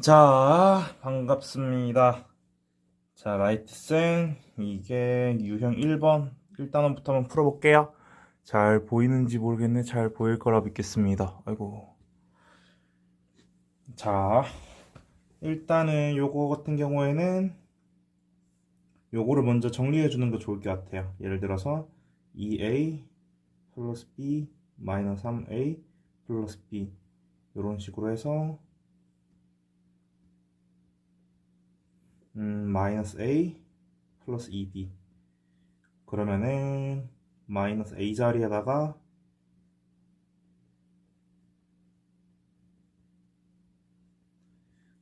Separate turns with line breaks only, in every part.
자, 반갑습니다. 자, 라이트생, 이게 유형 1번. 일단부터 한번 풀어볼게요. 잘 보이는지 모르겠네. 잘 보일 거라 믿겠습니다. 아이고. 자, 일단은 요거 같은 경우에는 요거를 먼저 정리해 주는 거 좋을 것 같아요. 예를 들어서 2a 플러스 b 마이너스 3a 플러스 b 이런 식으로 해서 마이너스 a 플러스 2b 그러면은 마이너스 a 자리에다가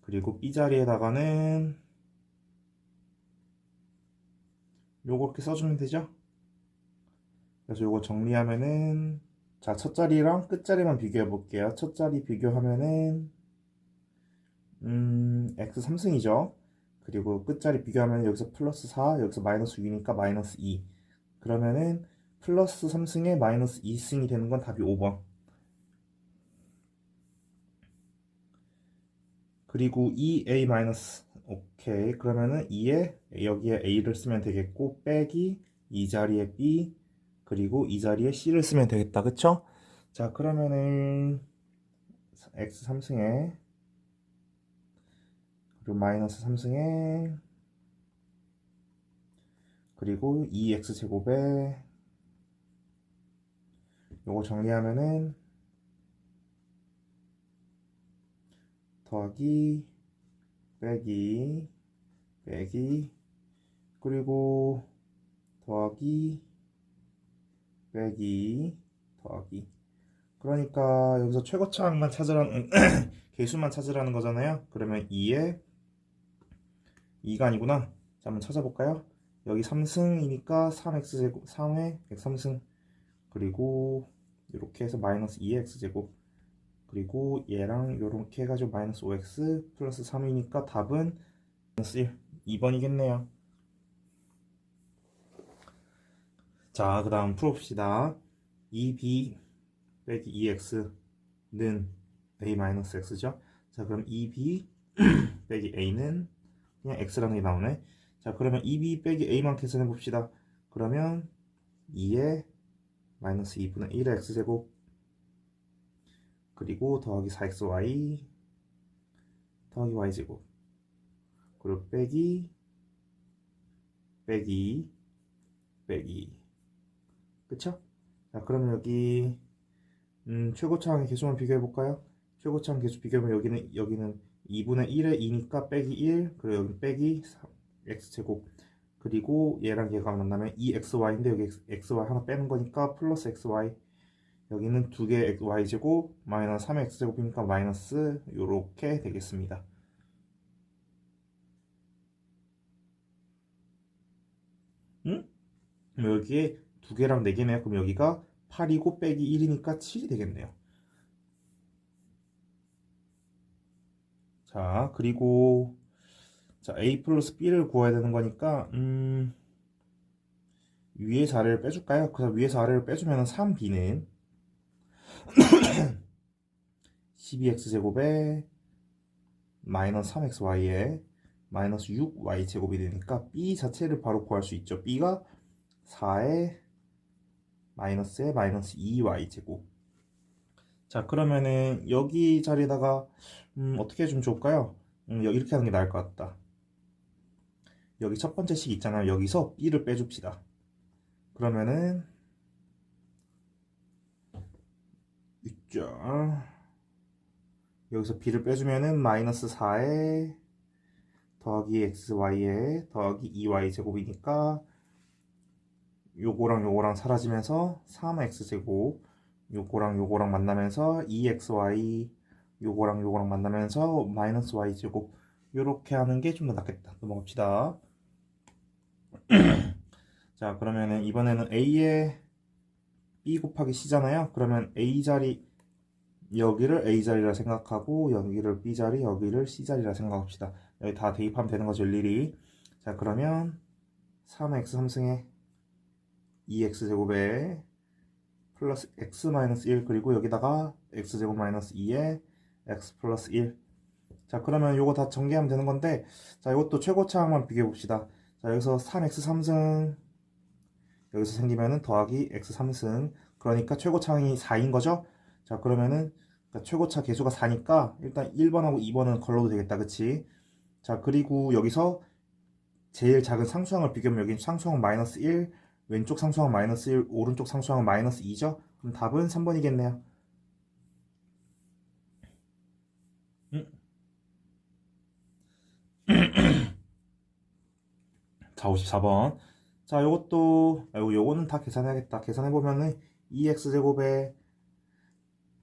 그리고 b 자리에다가는 요거 이렇게 써주면 되죠. 그래서 요거 정리하면은 자, 첫 자리랑 끝 자리만 비교해 볼게요. 첫 자리 비교하면은 x 3승이죠. 그리고 끝자리 비교하면 여기서 플러스 4, 여기서 마이너스 6이니까 마이너스 2. 그러면은 플러스 3승에 마이너스 2승이 되는 건 답이 5번. 그리고 2a 마이너스 오케이. 그러면은 2에 여기에 a를 쓰면 되겠고 빼기 이 자리에 b 그리고 이 자리에 c를 쓰면 되겠다. 그쵸? 자, 그러면은 x 3승에 그리고 마이너스 3승에 그리고 2x 제곱에 요거 정리하면은 더하기 빼기 빼기 그리고 더하기 빼기 더하기 그러니까 여기서 최고차항만 찾으라는 개수만 찾으라는 거잖아요. 그러면 2에 2가 아니구나. 자, 한번 찾아볼까요? 여기 3승이니까 3x제곱 3회 x 3승 그리고 이렇게 해서 마이너스 2x제곱 그리고 얘랑 요렇게 해가지고 마이너스 5x 플러스 3이니까 답은 마이너스 1 2번이겠네요. 자, 그 다음 풀어봅시다. 2b 빼기 2x는 a-x죠. 자, 그럼 2b 빼기 a는 그냥 x라는 게 나오네. 자, 그러면 2b 빼기 a만 계산해 봅시다. 그러면 2에 마이너스 2분의 1의 x제곱 그리고 더하기 4xy 더하기 y제곱 그리고 빼기 빼기 빼기 그쵸? 자, 그러면 여기 최고차항의 개수만 비교해 볼까요? 최고차항 개수 비교하면 여기는 2분의 1에 2니까 빼기 1 그리고 여기 빼기 3, x제곱 그리고 얘랑 얘가 만나면 2xy인데 여기 xy 하나 빼는 거니까 플러스 xy 여기는 두 개 y제곱 마이너스 3x제곱이니까 마이너스 요렇게 되겠습니다. 응? 그럼 여기에 두 개랑 네 개네요. 그럼 여기가 8이고 빼기 1이니까 7이 되겠네요. 자, 그리고 자, a 플러스 b를 구해야 되는 거니까 위에서 아래를 빼줄까요? 그래서 위에서 아래를 빼주면 3b는 12x제곱에 마이너스 3xy에 마이너스 6y제곱이 되니까 b 자체를 바로 구할 수 있죠. b가 4에 마이너스에 마이너스 2y제곱. 자, 그러면은 여기 자리에다가 어떻게 해주면 좋을까요? 이렇게 하는 게 나을 것 같다. 여기 첫 번째 식 있잖아요. 여기서 b를 빼줍시다. 그러면은 있죠. 여기서 b를 빼주면은 마이너스 4에 더하기 xy에 더하기 2y 제곱이니까 요거랑 사라지면서 3x제곱 요거랑 만나면서 2xy 요거랑 만나면서 마이너스 y제곱 요렇게 하는 게 좀 더 낫겠다. 넘어갑시다. 자, 그러면은 이번에는 a에 b 곱하기 c잖아요. 그러면 a 자리 여기를 a 자리라 생각하고 여기를 b 자리 여기를 c 자리라 생각합시다. 여기 다 대입하면 되는 거죠, 일일이. 자, 그러면 3x 3승에 2x제곱에 플러스 x 마이너스 1 그리고 여기다가 x제곱 마이너스 2에 x 플러스 1. 자, 그러면 요거 다 전개하면 되는 건데, 자, 이것도 최고차항만 비교해 봅시다. 자, 여기서 3x 3승, 여기서 생기면은 더하기 x 3승. 그러니까 최고차항이 4인 거죠? 자, 그러면은 그러니까 최고차 계수가 4니까 일단 1번하고 2번은 걸러도 되겠다. 그치? 자, 그리고 여기서 제일 작은 상수항을 비교하면 여기 상수항 마이너스 1, 왼쪽 상수항 마이너스 1, 오른쪽 상수항 마이너스 2죠? 그럼 답은 3번이겠네요. 자, 54번. 자, 요것도, 요거는 다 계산해야겠다. 계산해보면은 2x제곱에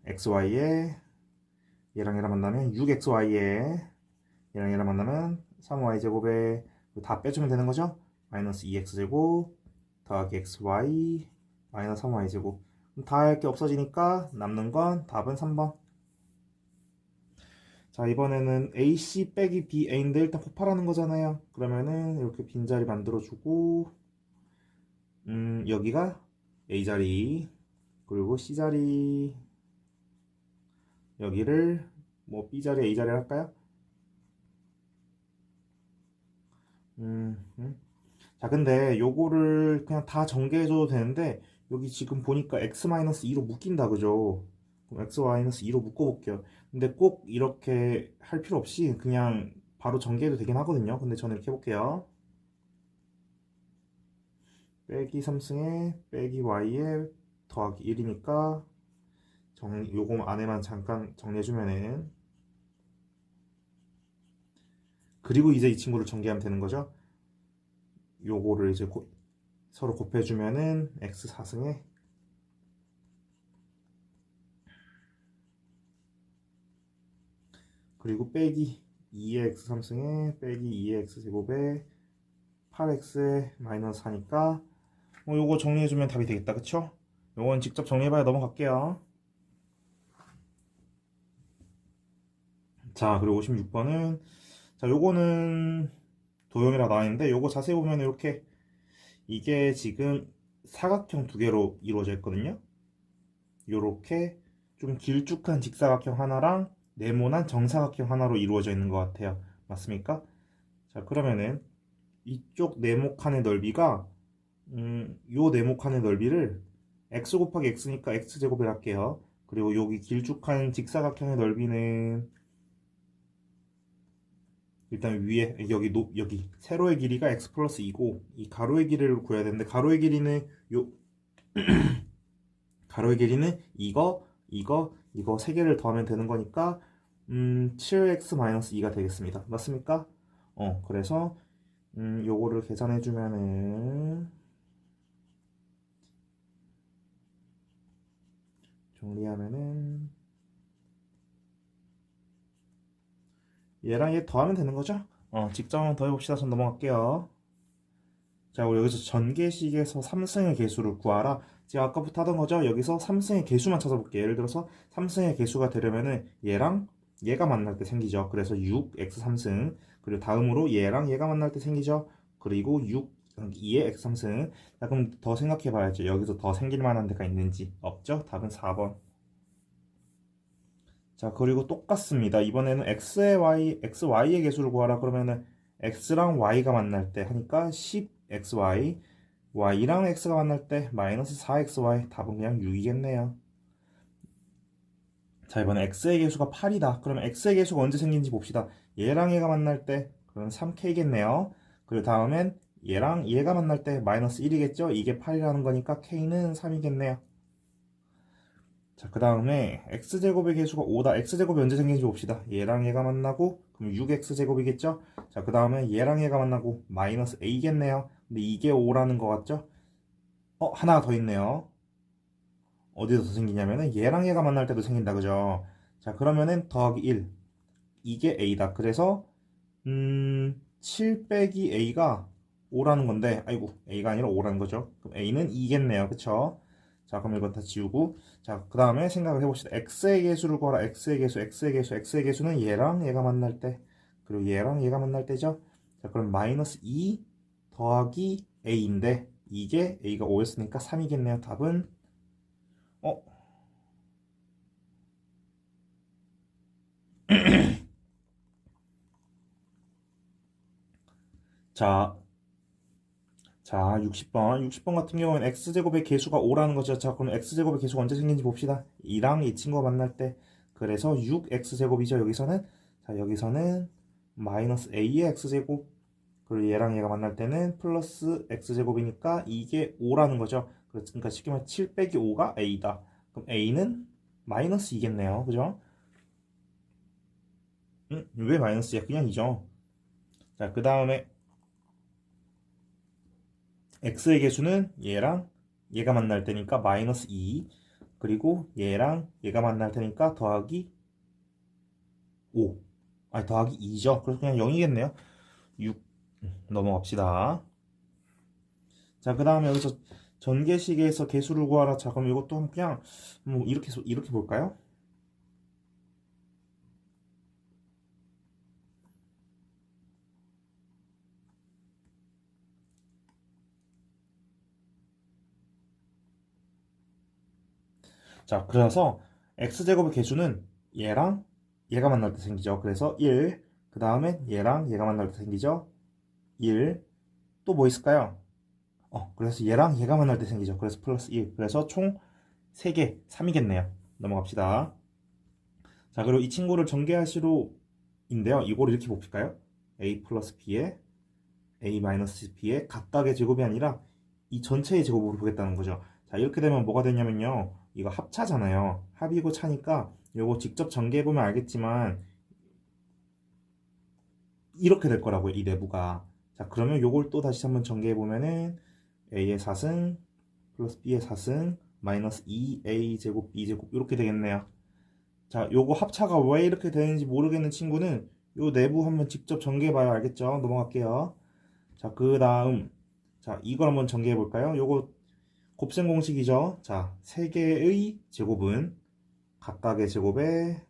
xy에 얘랑 얘랑 만나면 6xy에 얘랑 얘랑 만나면 3y제곱에 다 빼주면 되는 거죠? 마이너스 2x제곱 더하기 xy 마이너스 3y제곱. 다 할 게 없어지니까 남는 건 답은 3번. 자, 이번에는 AC 빼기 BA인데 일단 곱하라는 거잖아요. 그러면은 이렇게 빈자리 만들어주고 여기가 A자리 그리고 C자리 여기를 뭐 B자리 A자리 할까요? 자, 근데 요거를 그냥 다 전개해줘도 되는데 여기 지금 보니까 x-2로 묶인다, 그죠? 그럼 x-2로 묶어볼게요. 근데 꼭 이렇게 할 필요 없이 그냥 바로 전개해도 되긴 하거든요. 근데 저는 이렇게 해볼게요. 빼기 3승에 빼기 y에 더하기 1이니까 요거 안에만 잠깐 정리해주면은 그리고 이제 이 친구를 전개하면 되는 거죠. 요거를 이제 서로 곱해주면은 x 4승에 그리고 빼기 2의 x 3승에 빼기 2의 x 제곱에 8x에 마이너스 4니까 요거 정리해주면 답이 되겠다. 그쵸? 요건 직접 정리해봐야 넘어갈게요. 자, 그리고 56번은 자, 요거는 도형이라 나와있는데 요거 자세히 보면 이렇게 이게 지금 사각형 두 개로 이루어져 있거든요. 요렇게 좀 길쭉한 직사각형 하나랑 네모난 정사각형 하나로 이루어져 있는 것 같아요. 맞습니까? 자, 그러면은 이쪽 네모칸의 넓이가 요 네모칸의 넓이를 x 곱하기 x니까 x제곱을 할게요. 그리고 여기 길쭉한 직사각형의 넓이는 일단 위에 여기 세로의 길이가 x 플러스 2고 이 가로의 길이를 구해야 되는데 가로의 길이는 요 가로의 길이는 이거 세 개를 더하면 되는 거니까 7x-2가 되겠습니다. 맞습니까? 그래서 요거를 계산해 주면은 정리하면은 얘랑 얘 더하면 되는 거죠? 직접 한번 더 해봅시다. 전 넘어갈게요. 자, 우리 여기서 전개식에서 3승의 개수를 구하라. 제가 아까부터 하던 거죠? 여기서 3승의 개수만 찾아볼게요. 예를 들어서 3승의 개수가 되려면은 얘랑 얘가 만날 때 생기죠. 그래서 6x 3승. 그리고 다음으로 얘랑 얘가 만날 때 생기죠. 그리고 2의 x 3승. 자, 그럼 더 생각해 봐야죠. 여기서 더 생길 만한 데가 있는지. 없죠? 답은 4번. 자, 그리고 똑같습니다. 이번에는 xy의 개수를 구하라. 그러면은 x랑 y가 만날 때 하니까 10xy, y랑 x가 만날 때 마이너스 4xy. 답은 그냥 6이겠네요. 자, 이번에 x의 개수가 8이다. 그러면 x의 개수가 언제 생긴지 봅시다. 얘랑 얘가 만날 때 그러면 3k겠네요. 그리고 다음엔 얘랑 얘가 만날 때 마이너스 1이겠죠? 이게 8이라는 거니까 k는 3이겠네요. 자, 그 다음에 x제곱의 개수가 5다. x제곱이 언제 생긴지 봅시다. 얘랑 얘가 만나고 그럼 6x제곱이겠죠? 자, 그 다음에 얘랑 얘가 만나고 마이너스 a겠네요. 근데 이게 5라는 거 같죠? 하나 더 있네요. 어디서 더 생기냐면은 얘랑 얘가 만날 때도 생긴다. 그죠? 자, 그러면은 더하기 1. 이게 a다. 그래서 7 빼기 a가 5라는 건데 아이고 a가 아니라 5라는 거죠. 그럼 a는 2겠네요. 그쵸? 자, 그럼 이건 다 지우고 자, 그 다음에 생각을 해봅시다. x의 개수를 구하라. x의 개수는 얘랑 얘가 만날 때 그리고 얘랑 얘가 만날 때죠. 자, 그럼 마이너스 2 더하기 a인데 이게 a가 5였으니까 3이겠네요. 답은 어? 자, 60번. 60번 같은 경우는 x제곱의 개수가 5라는 거죠. 자, 그럼 x제곱의 개수가 언제 생긴지 봅시다. 이랑 이 친구가 만날 때. 그래서 6x제곱이죠. 여기서는. 자, 여기서는 마이너스 a의 x제곱. 그리고 얘랑 얘가 만날 때는 플러스 x제곱이니까 이게 5라는 거죠. 그러니까 쉽게 말하면 7 빼기 5가 a다. 그럼 a는 마이너스 2겠네요. 그죠? 왜 마이너스야? 그냥 이죠. 자, 그 다음에 x의 개수는 얘랑 얘가 만날 때니까 마이너스 2, 그리고 얘랑 얘가 만날 때니까 더하기 5, 아니 더하기 2죠. 그래서 그냥 0이겠네요. 6 넘어갑시다. 자, 그 다음에 여기서 전개식에서 개수를 구하라. 자, 그럼 이것도 그냥 뭐 이렇게 볼까요? 자, 그래서 x제곱의 개수는 얘랑 얘가 만날 때 생기죠. 그래서 1, 그 다음에 얘랑 얘가 만날 때 생기죠. 1, 또 뭐 있을까요? 그래서 얘랑 얘가 만날 때 생기죠. 그래서 플러스 1. 그래서 총 3개, 3이겠네요. 넘어갑시다. 자, 그리고 이 친구를 전개하시로인데요. 이걸 이렇게 봅실까요? a 플러스 b에 a 마이너스 b의 각각의 제곱이 아니라 이 전체의 제곱으로 보겠다는 거죠. 자, 이렇게 되면 뭐가 되냐면요. 이거 합차잖아요. 합이고 차니까 요거 직접 전개해보면 알겠지만 이렇게 될 거라고요. 이 내부가. 자, 그러면 요걸 또 다시 한번 전개해보면은 a의 4승 플러스 b의 4승 마이너스 2a 제곱 b 제곱 이렇게 되겠네요. 자, 요거 합차가 왜 이렇게 되는지 모르겠는 친구는 요 내부 한번 직접 전개해봐야 알겠죠? 넘어갈게요. 자, 그 다음 자, 이걸 한번 전개해 볼까요? 요거 곱셈 공식이죠. 자, 3개의 제곱은 각각의 제곱에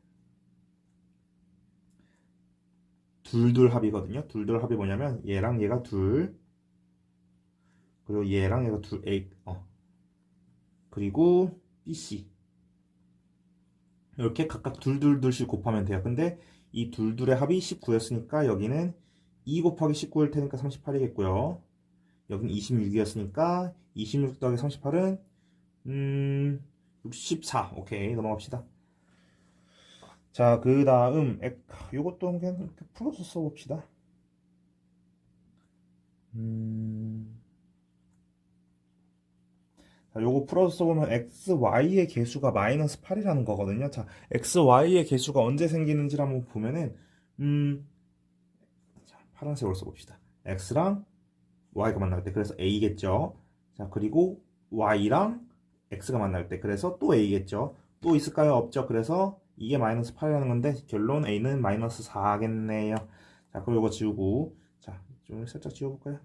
둘둘 합이거든요. 둘둘 합이 뭐냐면 얘랑 얘가 둘, 그리고 얘랑 얘가 둘, 그리고 BC 이렇게 각각 둘둘둘씩 곱하면 돼요. 근데 이 둘둘의 합이 19였으니까 여기는 2 곱하기 19일 테니까 38이겠고요. 여기는 26이었으니까 26 더하기 38은 64. 오케이, 넘어갑시다. 자, 그 다음 요것도 그냥 이렇게 풀어서 써봅시다. 자, 요거 풀어서 써보면 xy의 개수가 마이너스 8이라는 거거든요. 자, xy의 개수가 언제 생기는지를 한번 보면은 자, 파란색으로 써봅시다. x랑 y가 만날 때 그래서 a겠죠. 자, 그리고 y랑 x가 만날 때 그래서 또 a겠죠. 또 있을까요? 없죠. 그래서 이게 마이너스 8이라는 건데 결론 a는 마이너스 4겠네요. 자, 그럼 이거 지우고 자, 좀 살짝 지워볼까요?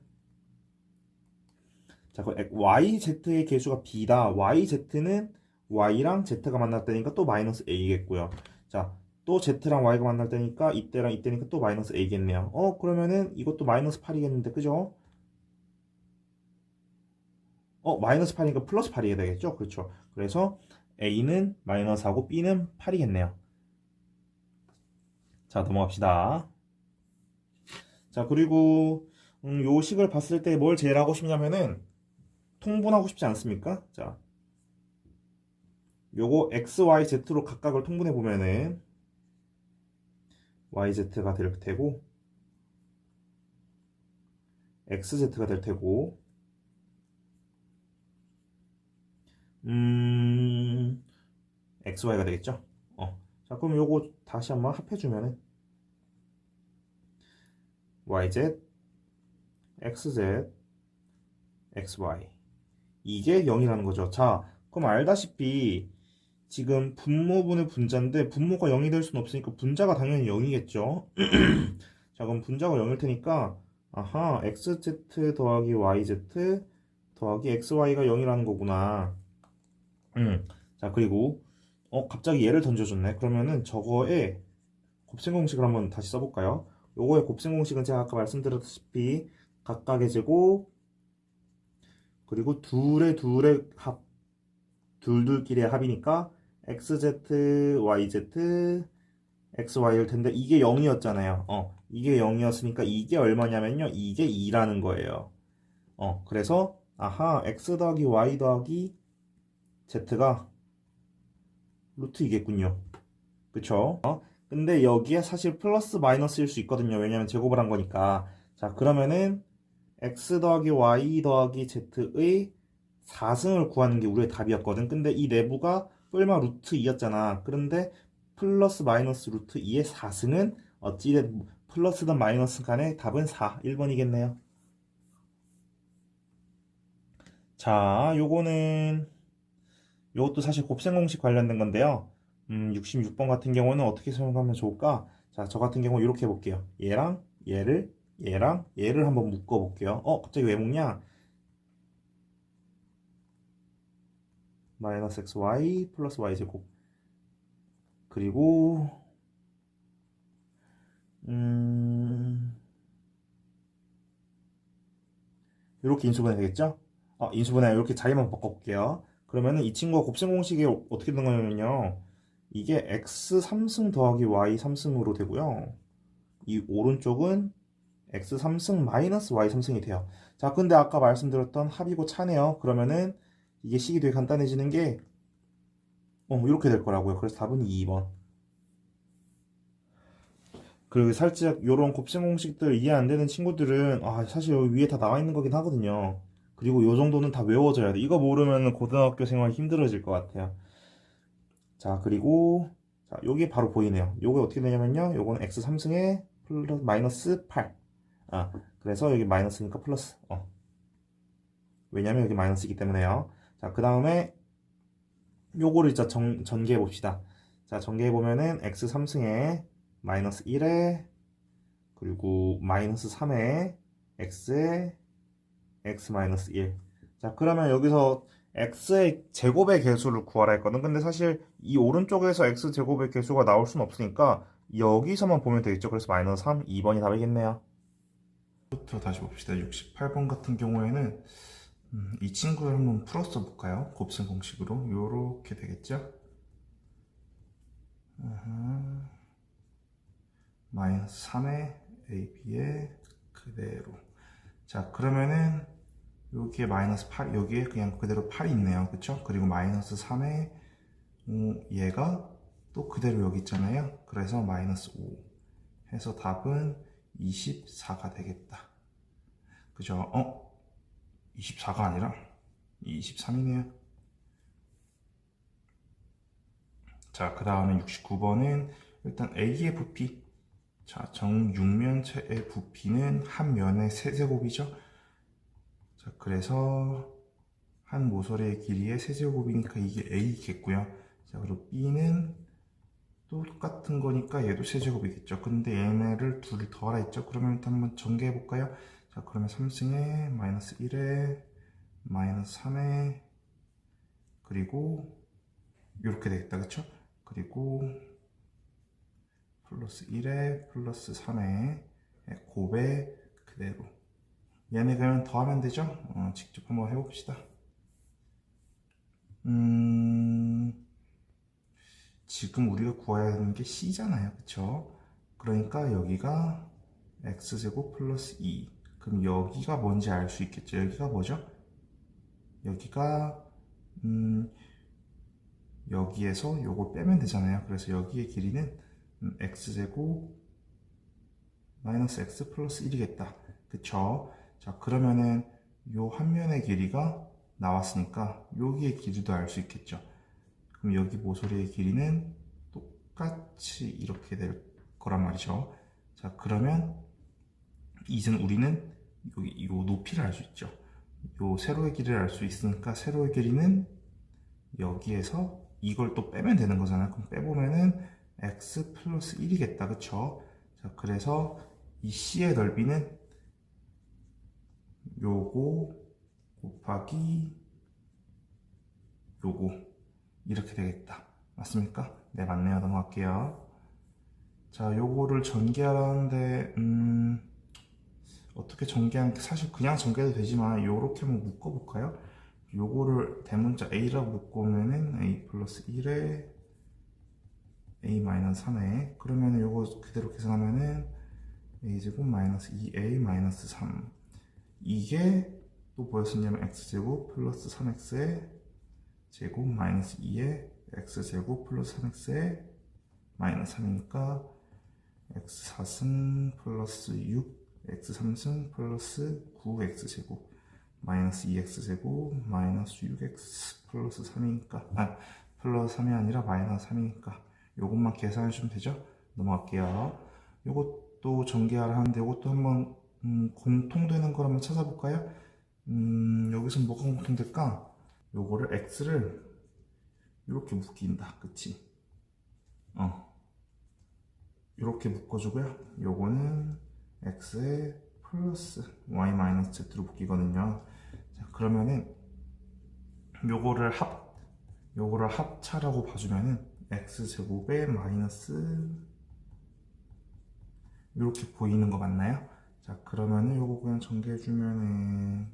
자, 그 yz의 개수가 b다. yz는 y랑 z가 만날 때니까 또 마이너스 a겠고요. 자, 또 z랑 y가 만날 때니까 이때랑 이때니까 또 마이너스 a겠네요. 그러면은 이것도 마이너스 8이겠는데, 그죠? 마이너스 8이니까 플러스 8이 되겠죠? 그렇죠. 그래서 a는 마이너스하고 b는 8이겠네요. 자, 넘어갑시다. 자, 그리고 요 식을 봤을 때 뭘 제일 하고 싶냐면은 통분하고 싶지 않습니까? 자, 요거 x, y, z로 각각을 통분해 보면은 yz가 될 테고 xz가 될 테고 xy가 되겠죠? 자, 그럼 요거 다시 한번 합해주면은 yz, xz, xy 이게 0이라는 거죠. 자, 그럼 알다시피 지금 분모분의 분자인데 분모가 0이 될 수는 없으니까 분자가 당연히 0이겠죠. 자, 그럼 분자가 0일 테니까 아하, xz 더하기 yz 더하기 xy가 0이라는 거구나. 자, 그리고 갑자기 얘를 던져줬네. 그러면은 저거에 곱셈 공식을 한번 다시 써볼까요? 요거의 곱셈 공식은 제가 아까 말씀드렸다시피 각각의 제곱 그리고 둘의 합 둘둘끼리의 합이니까 xz, yz, xy일 텐데 이게 0이었잖아요. 이게 0이었으니까 이게 얼마냐면요. 이게 2라는 거예요. 그래서 아하, x 더하기 y 더하기 z가 루트 이겠군요. 그쵸? 근데 여기에 사실 플러스 마이너스일 수 있거든요. 왜냐면 제곱을 한 거니까. 자, 그러면은 x 더하기 y 더하기 z의 4승을 구하는 게 우리의 답이었거든. 근데 이 내부가 뿔마 루트 2였잖아. 그런데 플러스 마이너스 루트 2의 4승은 어찌됐든 플러스든 마이너스 간에 답은 4, 1번이겠네요. 자, 요것도 사실 곱셈 공식 관련된 건데요. 66번 같은 경우는 어떻게 설명하면 좋을까? 자, 저 같은 경우 이렇게 해볼게요. 얘를 한번 묶어볼게요. 갑자기 왜 묶냐? 마이너스 xy 플러스 y제곱. 그리고 이렇게 인수분해 되겠죠? 인수분해 이렇게 자리만 바꿔볼게요. 그러면은 이 친구가 곱셈 공식이 어떻게 된 거냐면요. 이게 x 3승 더하기 y 3승으로 되고요. 이 오른쪽은 x 3승 마이너스 y 3승이 돼요. 자, 근데 아까 말씀드렸던 합이고 차네요. 그러면은 이게 식이 되게 간단해지는 게 이렇게 될 거라고요. 그래서 답은 2번. 그리고 살짝 요런 곱셈 공식들 이해 안 되는 친구들은 사실 여기 위에 다 나와 있는 거긴 하거든요. 그리고 요 정도는 다 외워져야 돼. 이거 모르면 고등학교 생활 힘들어질 것 같아요. 자, 그리고 자, 요게 바로 보이네요. 요게 어떻게 되냐면요. 요거는 x 3승에 플러스 마이너스 8. 그래서 여기 마이너스니까 플러스. 왜냐면 여기 마이너스이기 때문에요. 자, 그 다음에 요거를 진짜 전개해 봅시다. 자, 전개해 보면은 x 3승에 마이너스 1에 그리고 마이너스 3에 x에 x 마이너스 1. 자, 그러면 여기서 x의 제곱의 개수를 구하라 했거든. 근데 사실 이 오른쪽에서 x 제곱의 개수가 나올 수는 없으니까 여기서만 보면 되겠죠. 그래서 마이너스 3, 2번이 답이겠네요. 부터 다시 봅시다. 68번 같은 경우에는 이 친구를 한번 풀어서 볼까요? 곱셈 공식으로 요렇게 되겠죠. 마이너스 3의 ab에 그대로. 자, 그러면은 여기에 마이너스 8, 여기에 그냥 그대로 8이 있네요. 그쵸? 그리고 마이너스 3에 얘가 또 그대로 여기 있잖아요. 그래서 마이너스 5 해서 답은 24가 되겠다. 그죠? 24가 아니라 23이네요. 자, 그 다음에 69번은 일단 A의 부피. 자, 정육면체의 부피는 한 면의 세제곱이죠. 자, 그래서 한 모서리의 길이의 세제곱이니까 이게 A겠고요. 자, 그리고 B는 또 똑같은 거니까 얘도 세제곱이겠죠. 근데 얘네를 둘을 더하라 했죠. 그러면 일단 한번 전개해 볼까요? 자, 그러면 3승에 마이너스 1에 마이너스 3에 그리고 이렇게 되겠다. 그쵸? 그리고 플러스 1에 플러스 3에 곱에 그대로. 얘네 그냥 더하면 되죠? 직접 한번 해봅시다. 지금 우리가 구해야 하는 게 C잖아요. 그쵸? 그러니까 여기가 X제곱 플러스 2. 그럼 여기가 뭔지 알 수 있겠죠? 여기가 뭐죠? 여기가, 여기에서 요걸 빼면 되잖아요. 그래서 여기의 길이는 X제곱 마이너스 X 플러스 1이겠다. 그쵸? 자, 그러면은 요 한 면의 길이가 나왔으니까 여기의 길이도 알 수 있겠죠. 그럼 여기 모서리의 길이는 똑같이 이렇게 될 거란 말이죠. 자, 그러면 이제는 우리는 여기 요 높이를 알 수 있죠. 요 세로의 길이를 알 수 있으니까 세로의 길이는 여기에서 이걸 또 빼면 되는 거잖아요. 그럼 빼보면은 x 플러스 1이겠다. 그쵸? 자, 그래서 이 C의 넓이는 요거 곱하기 요거 이렇게 되겠다. 맞습니까? 네, 맞네요. 넘어갈게요. 자, 요거를 전개하는데 어떻게 전개하는 사실 그냥 전개도 되지만 요렇게 한번 묶어볼까요? 요거를 대문자 A라고 묶으면은 A 플러스 1에 a-3에 그러면 요거 그대로 계산하면은 a제곱 마이너스 2a 마이너스 3 이게 또 뭐였었냐면 x제곱 플러스 3x의 제곱 마이너스 2의 x제곱 플러스 3x의 마이너스 3이니까 x4승 플러스 6 x3승 플러스 9x제곱 마이너스 2x제곱 마이너스 6x 플러스 3이니까 플러스 3이 아니라 마이너스 3이니까 요것만 계산해 주면 되죠. 넘어갈게요. 요것도 전개하라 하는데 요것도 한번 공통되는 걸 한번 찾아볼까요? 여기서 뭐가 공통될까? 요거를 x를 이렇게 묶인다. 그치? 이렇게 묶어주고요. 요거는 x에 플러스 y 마이너스 z로 묶이거든요. 자, 그러면은 요거를 합차라고 봐주면은 x제곱에 마이너스 이렇게 보이는 거 맞나요? 자, 그러면은 요거 그냥 전개해주면은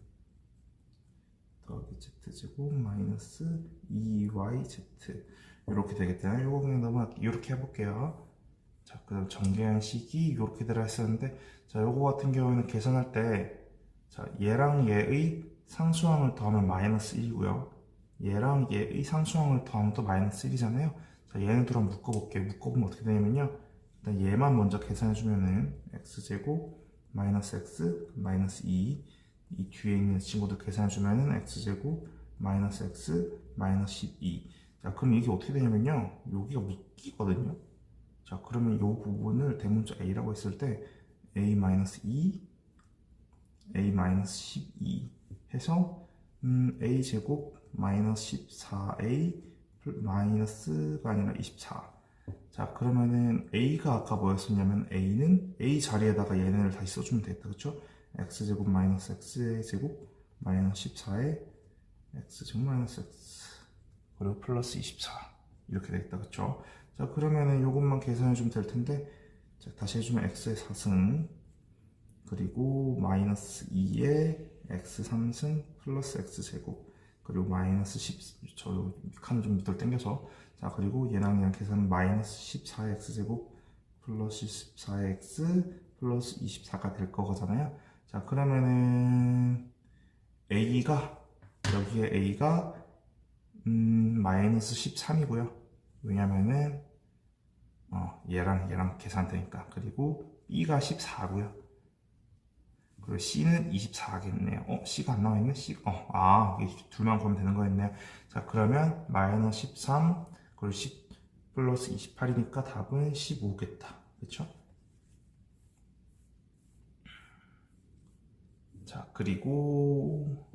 더하기 z제곱 마이너스 2yz 이렇게 되겠다. 요거 그냥 넘어갈게요. 이렇게 해볼게요. 자, 그 다음 전개한 식이 이렇게 들어있었는데, 자, 요거 같은 경우에는 계산할 때, 자, 얘랑 얘의 상수항을 더하면 마이너스 1이고요. 얘랑 얘의 상수항을 더하면 또 마이너스 1이잖아요. 자, 얘네들 한번 묶어볼게요. 묶어보면 어떻게 되냐면요. 일단 얘만 먼저 계산해주면은, x제곱, 마이너스 x, 마이너스 2. 이 뒤에 있는 친구들 계산해주면은, x제곱, 마이너스 x, 마이너스 12. 자, 그럼 이게 어떻게 되냐면요. 여기가 묶이거든요. 자, 그러면 이 부분을 대문자 a라고 했을 때 a-2, a-12 해서 a제곱 마이너스 14a 마이너스가 아니라 24. 자, 그러면은 a가 아까 뭐였었냐면 a는 a 자리에다가 얘네를 다시 써주면 되겠다. 그쵸? x제곱 마이너스 x제곱 마이너스 14에 x제곱 마이너스 x 그리고 플러스 24 이렇게 되겠다. 그쵸? 자, 그러면은 요것만 계산해주면 될 텐데, 자, 다시 해주면 x의 4승, 그리고 마이너스 2의 x3승 플러스 x제곱, 그리고 마이너스 10, 저 칸을 좀 밑으로 당겨서, 자, 그리고 얘랑 계산은 마이너스 14의 x제곱 플러스 14의 x 플러스 24가 될 거잖아요. 자, 그러면은 여기에 a가 마이너스 13이고요. 왜냐면은 얘랑 계산되니까. 그리고 B가 14고요. 그리고 C는 24겠네요. C가 안 나와있네? 이게 둘만 구하면 되는 거였네요. 자, 그러면 마이너스 13 그리고 10 플러스 28이니까 답은 15겠다. 그쵸? 자, 그리고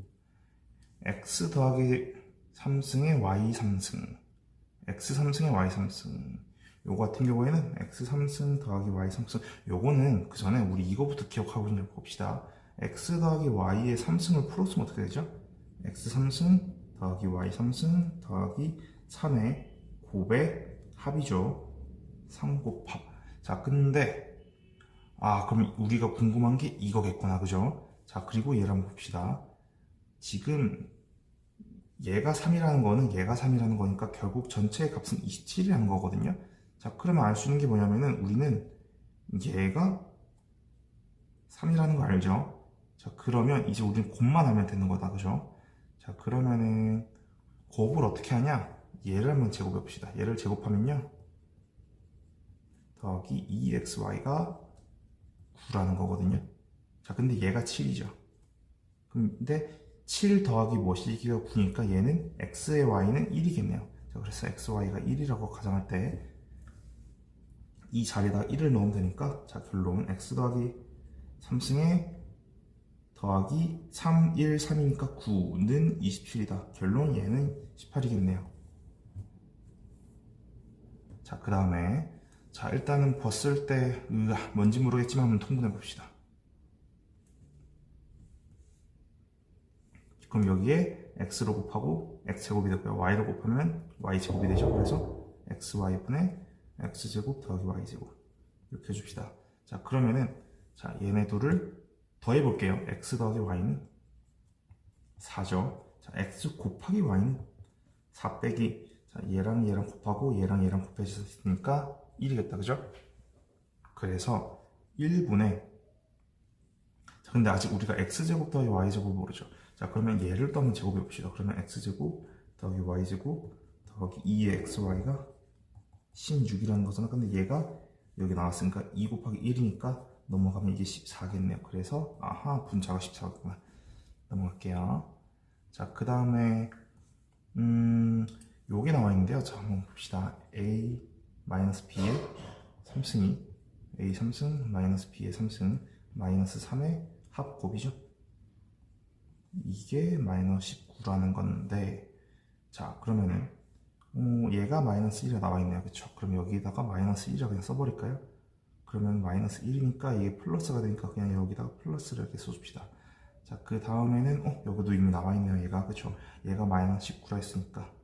x 더하기 3승의 y 3승 x 3승의 y 3승 요거 같은 경우에는 x 3승 더하기 y 3승 요거는 그 전에 우리 이거부터 기억하고 있는 거 봅시다. x 더하기 y의 3승을 풀었으면 어떻게 되죠? x 3승 더하기 y 3승 더하기 3의 곱의 합이죠. 3곱합. 자, 근데 그럼 우리가 궁금한 게 이거겠구나. 그죠? 자, 그리고 얘를 한번 봅시다. 지금 얘가 3이라는 거는 얘가 3이라는 거니까 결국 전체의 값은 27이라는 거거든요. 자, 그러면 알 수 있는 게 뭐냐면은 우리는 얘가 3이라는 거 알죠? 자, 그러면 이제 우리는 곱만 하면 되는 거다. 그죠? 자, 그러면은 곱을 어떻게 하냐? 얘를 한번 제곱해 봅시다. 얘를 제곱하면요. 더하기 2xy가 9라는 거거든요. 자, 근데 얘가 7이죠. 근데 7 더하기 뭐시기가 9니까 얘는 x의 y는 1이겠네요. 자, 그래서 xy가 1이라고 가정할 때 이 자리에다가 1을 넣으면 되니까, 자, 결론 x 더하기 3승에 더하기 3, 1, 3이니까 9는 27이다. 결론 얘는 18이겠네요. 자, 그 다음에 자, 일단은 벗을 때 뭔지 모르겠지만 한번 통분해 봅시다. 그럼 여기에 x로 곱하고 x제곱이 되고요. y로 곱하면 y제곱이 되죠. 그래서 xy분의 x제곱 더하기 y제곱 이렇게 해줍시다. 자, 그러면은 자, 얘네 둘을 더해 볼게요. x 더하기 y는 4죠. 자, x 곱하기 y는 4 빼기, 자, 자, 얘랑 곱하고 얘랑 곱해졌으니까 1이겠다, 그죠? 그래서 1분의, 자, 근데 아직 우리가 x제곱 더하기 y제곱을 모르죠. 자, 그러면 얘를 또 한번 제곱해 봅시다. 그러면 x제곱 더하기 y제곱 더하기 2의 xy가 16이라는 거잖아. 근데 얘가 여기 나왔으니까 2 곱하기 1이니까 넘어가면 이게 14겠네요. 그래서 아하, 분자가 14구나. 넘어갈게요. 자, 그 다음에 요게 나와 있는데요. 자, 한번 봅시다. a-b의 3승이 a 3승 마이너스 b의 3승 마이너스 3의 합곱이죠. 이게 마이너스 19라는 건데, 자, 그러면은 얘가 마이너스 1이 나와 있네요. 그쵸? 그럼 여기다가 마이너스 1이라 그냥 써버릴까요? 그러면 마이너스 1이니까 이게 플러스가 되니까 그냥 여기다가 플러스를 이렇게 써줍시다. 자, 그 다음에는 여기도 이미 나와 있네요. 얘가, 그쵸? 얘가 마이너스 19라 했으니까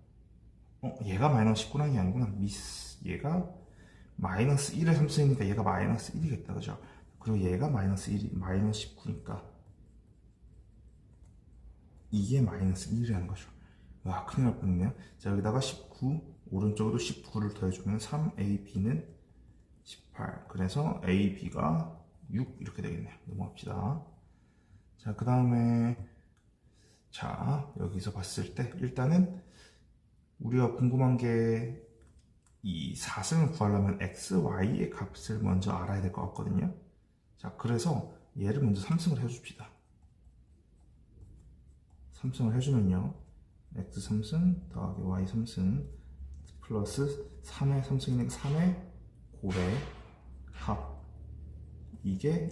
얘가 마이너스 19라는 게 아니구나. 얘가 마이너스 1의 3승이니까 얘가 마이너스 1이겠다, 그죠? 그리고 얘가 마이너스 1이 마이너스 19니까 이게 마이너스 1이라는 거죠. 와, 큰일 날 뻔했네요. 자, 여기다가 19, 오른쪽으로 19를 더해주면 3ab는 18. 그래서 ab가 6 이렇게 되겠네요. 넘어갑시다. 자, 그 다음에 자, 여기서 봤을 때 일단은 우리가 궁금한 게 이 4승을 구하려면 x, y의 값을 먼저 알아야 될 것 같거든요. 자, 그래서 얘를 먼저 3승을 해줍시다. 3승을 해주면요, x 3승 더하기 y 3승 플러스 3의 3승이니까 3의 곱의 합, 이게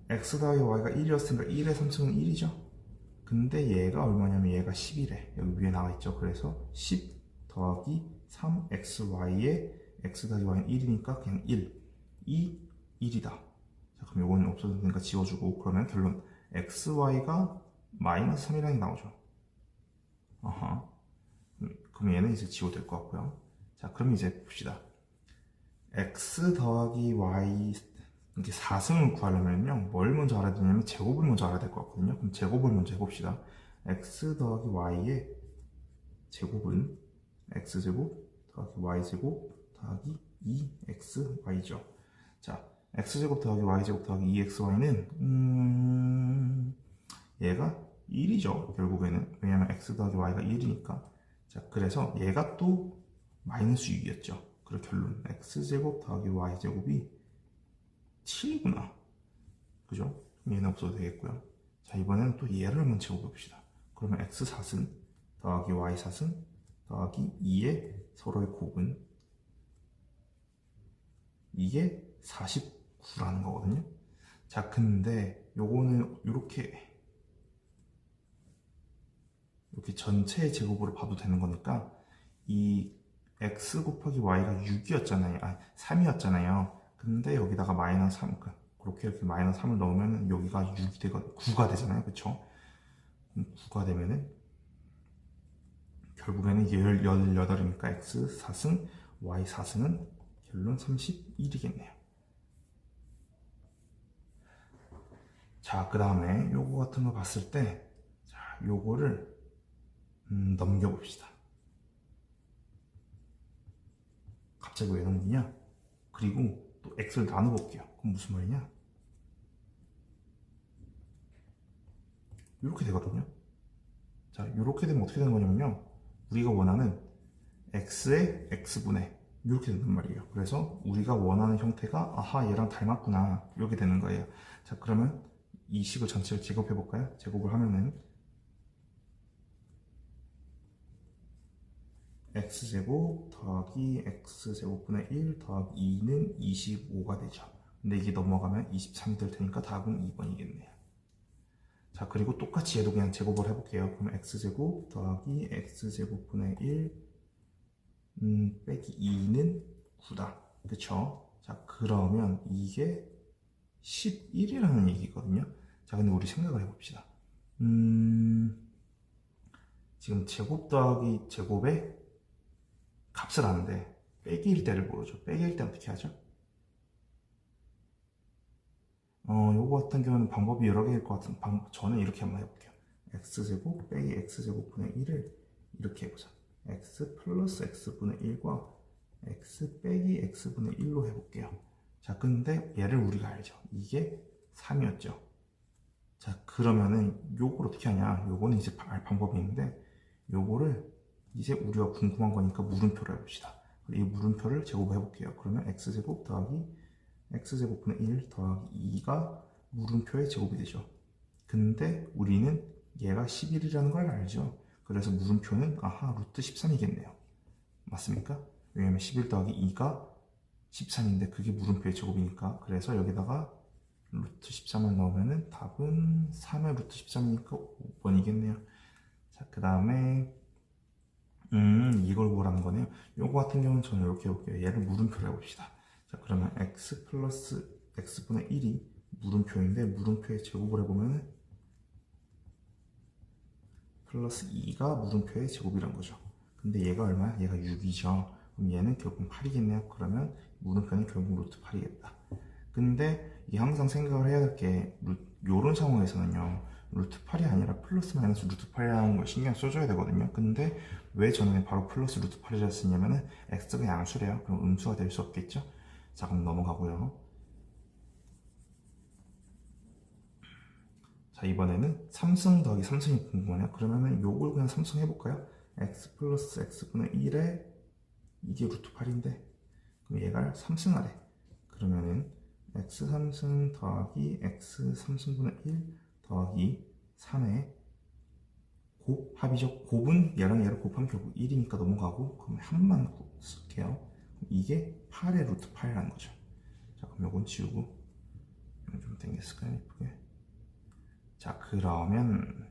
x 더하기 y가 1이었으니까 1의 3승은 1이죠. 근데 얘가 얼마냐면 얘가 10이래. 여기 위에 나와있죠. 그래서 10 더하기 3xy의 x 더하기 y는 1이니까 그냥 1, 1이다. 자, 그럼 요거는 없어졌으니까 지워주고, 그러면 결론 xy가 마이너스 3이라는 게 나오죠. 아하. 그럼 얘는 이제 지워도 될 것 같고요. 자, 그럼 이제 봅시다. x 더하기 y, 이렇게 4승을 구하려면요, 뭘 먼저 알아야 되냐면 제곱을 먼저 알아야 될 것 같거든요. 그럼 제곱을 먼저 해봅시다. x 더하기 y의 제곱은 x제곱 더하기 y제곱 더하기 2xy죠. 자, x제곱 더하기 y제곱 더하기 2xy는 얘가 1이죠. 결국에는. 왜냐면 x 더하기 y가 1이니까. 자, 그래서 얘가 또 마이너스 6이었죠. 그리고 결론 x제곱 더하기 y제곱이 7이구나. 그죠? 얘는 없어도 되겠고요. 자, 이번에는 또 얘를 한번 제곱해봅시다. 그러면 x4승 더하기 y4승 더하기 2의 서로의 곱은 이게 49라는 거거든요. 자, 근데 요거는 이렇게 전체의 제곱으로 봐도 되는 거니까 이 x 곱하기 y가 6이었잖아요. 3이었잖아요. 근데 여기다가 마이너스 3, 그렇게 이렇게 마이너스 3을 넣으면 여기가 6이 되거든요. 9가 되잖아요. 그쵸? 9가 되면은 결국에는 18이니까 x 4승, y 4승은 결론 31이겠네요. 자, 그 다음에 요거 같은 거 봤을 때, 자, 요거를 넘겨봅시다. 갑자기 왜 넘기냐? 그리고 또 x를 나눠볼게요. 그럼 무슨 말이냐? 이렇게 되거든요. 자, 이렇게 되면 어떻게 되는 거냐면요, 우리가 원하는 x의 x분의 이렇게 된단 말이에요. 그래서 우리가 원하는 형태가 아하, 얘랑 닮았구나, 이렇게 되는 거예요. 자, 그러면 이 식을 전체를 제곱해 볼까요? 제곱을 하면은 x제곱 더하기 x제곱분의 1 더하기 2는 25가 되죠. 근데 이게 넘어가면 23이 될 테니까 답은 2번이겠네요. 자, 그리고 똑같이 얘도 그냥 제곱을 해볼게요. 그럼 x제곱 더하기 x제곱분의 1 빼기 2는 9다. 그쵸? 자, 그러면 이게 11이라는 얘기거든요. 자, 근데 우리 생각을 해봅시다. 지금 제곱 더하기 제곱의 값을 아는데 빼기일 때를 모르죠. 빼기일 때 어떻게 하죠? 요거 같은 경우는 방법이 여러 개일 것 같은 저는 이렇게 한번 해볼게요. x제곱 빼기 x제곱분의 1을 이렇게 해보자. x 플러스 x분의 1과 x 빼기 x분의 1로 해볼게요. 자, 근데 얘를 우리가 알죠. 이게 3이었죠. 자, 그러면은 요걸 어떻게 하냐. 요거는 이제 알 방법이 있는데 요거를 이제 우리가 궁금한 거니까 물음표로 해봅시다. 이 물음표를 제곱해 볼게요. 그러면 x제곱 더하기 x제곱분의 1 더하기 2가 물음표의 제곱이 되죠. 근데 우리는 얘가 11이라는 걸 알죠. 그래서 물음표는 아하 루트 13이겠네요. 맞습니까? 왜냐면 11 더하기 2가 13인데 그게 물음표의 제곱이니까. 그래서 여기다가 루트 13을 넣으면은 답은 3의 루트 13이니까 5번이겠네요. 자, 그 다음에 이걸 보라는 거네요. 요거 같은 경우는 저는 이렇게 해볼게요. 얘를 물음표로 해봅시다. 자, 그러면 x 플러스 x분의 1이 물음표인데 물음표의 제곱을 해보면 플러스 2가 물음표의 제곱이란 거죠. 근데 얘가 얼마야? 얘가 6이죠. 그럼 얘는 결국 8이겠네요. 그러면 물음표는 결국 루트 8이겠다. 근데 이게 항상 생각을 해야 될 게 요런 상황에서는요. 루트 8이 아니라 플러스 마이너스 루트 8이라는 걸 신경 써줘야 되거든요. 근데 왜 저는 바로 플러스 루트 8이라 쓰냐면은 x가 양수래요. 그럼 음수가 될 수 없겠죠? 자, 그럼 넘어가고요. 자, 이번에는 3승 더하기 3승이 궁금하네요. 그러면은 요걸 그냥 3승 해볼까요? x 플러스 x분의 1에 이게 루트 8인데 그럼 얘가 3승 하래. 그러면은 x 3승 더하기 x 3승분의 1 더하기 3의 곱합이죠. 곱은 얘랑 얘를 곱하면 결국 1이니까 넘어가고 그럼 합만 쓸게요. 이게 8의 루트 8이라는 거죠. 자, 그럼 요건 지우고 이건 좀 당겼을까요? 예쁘게. 자, 그러면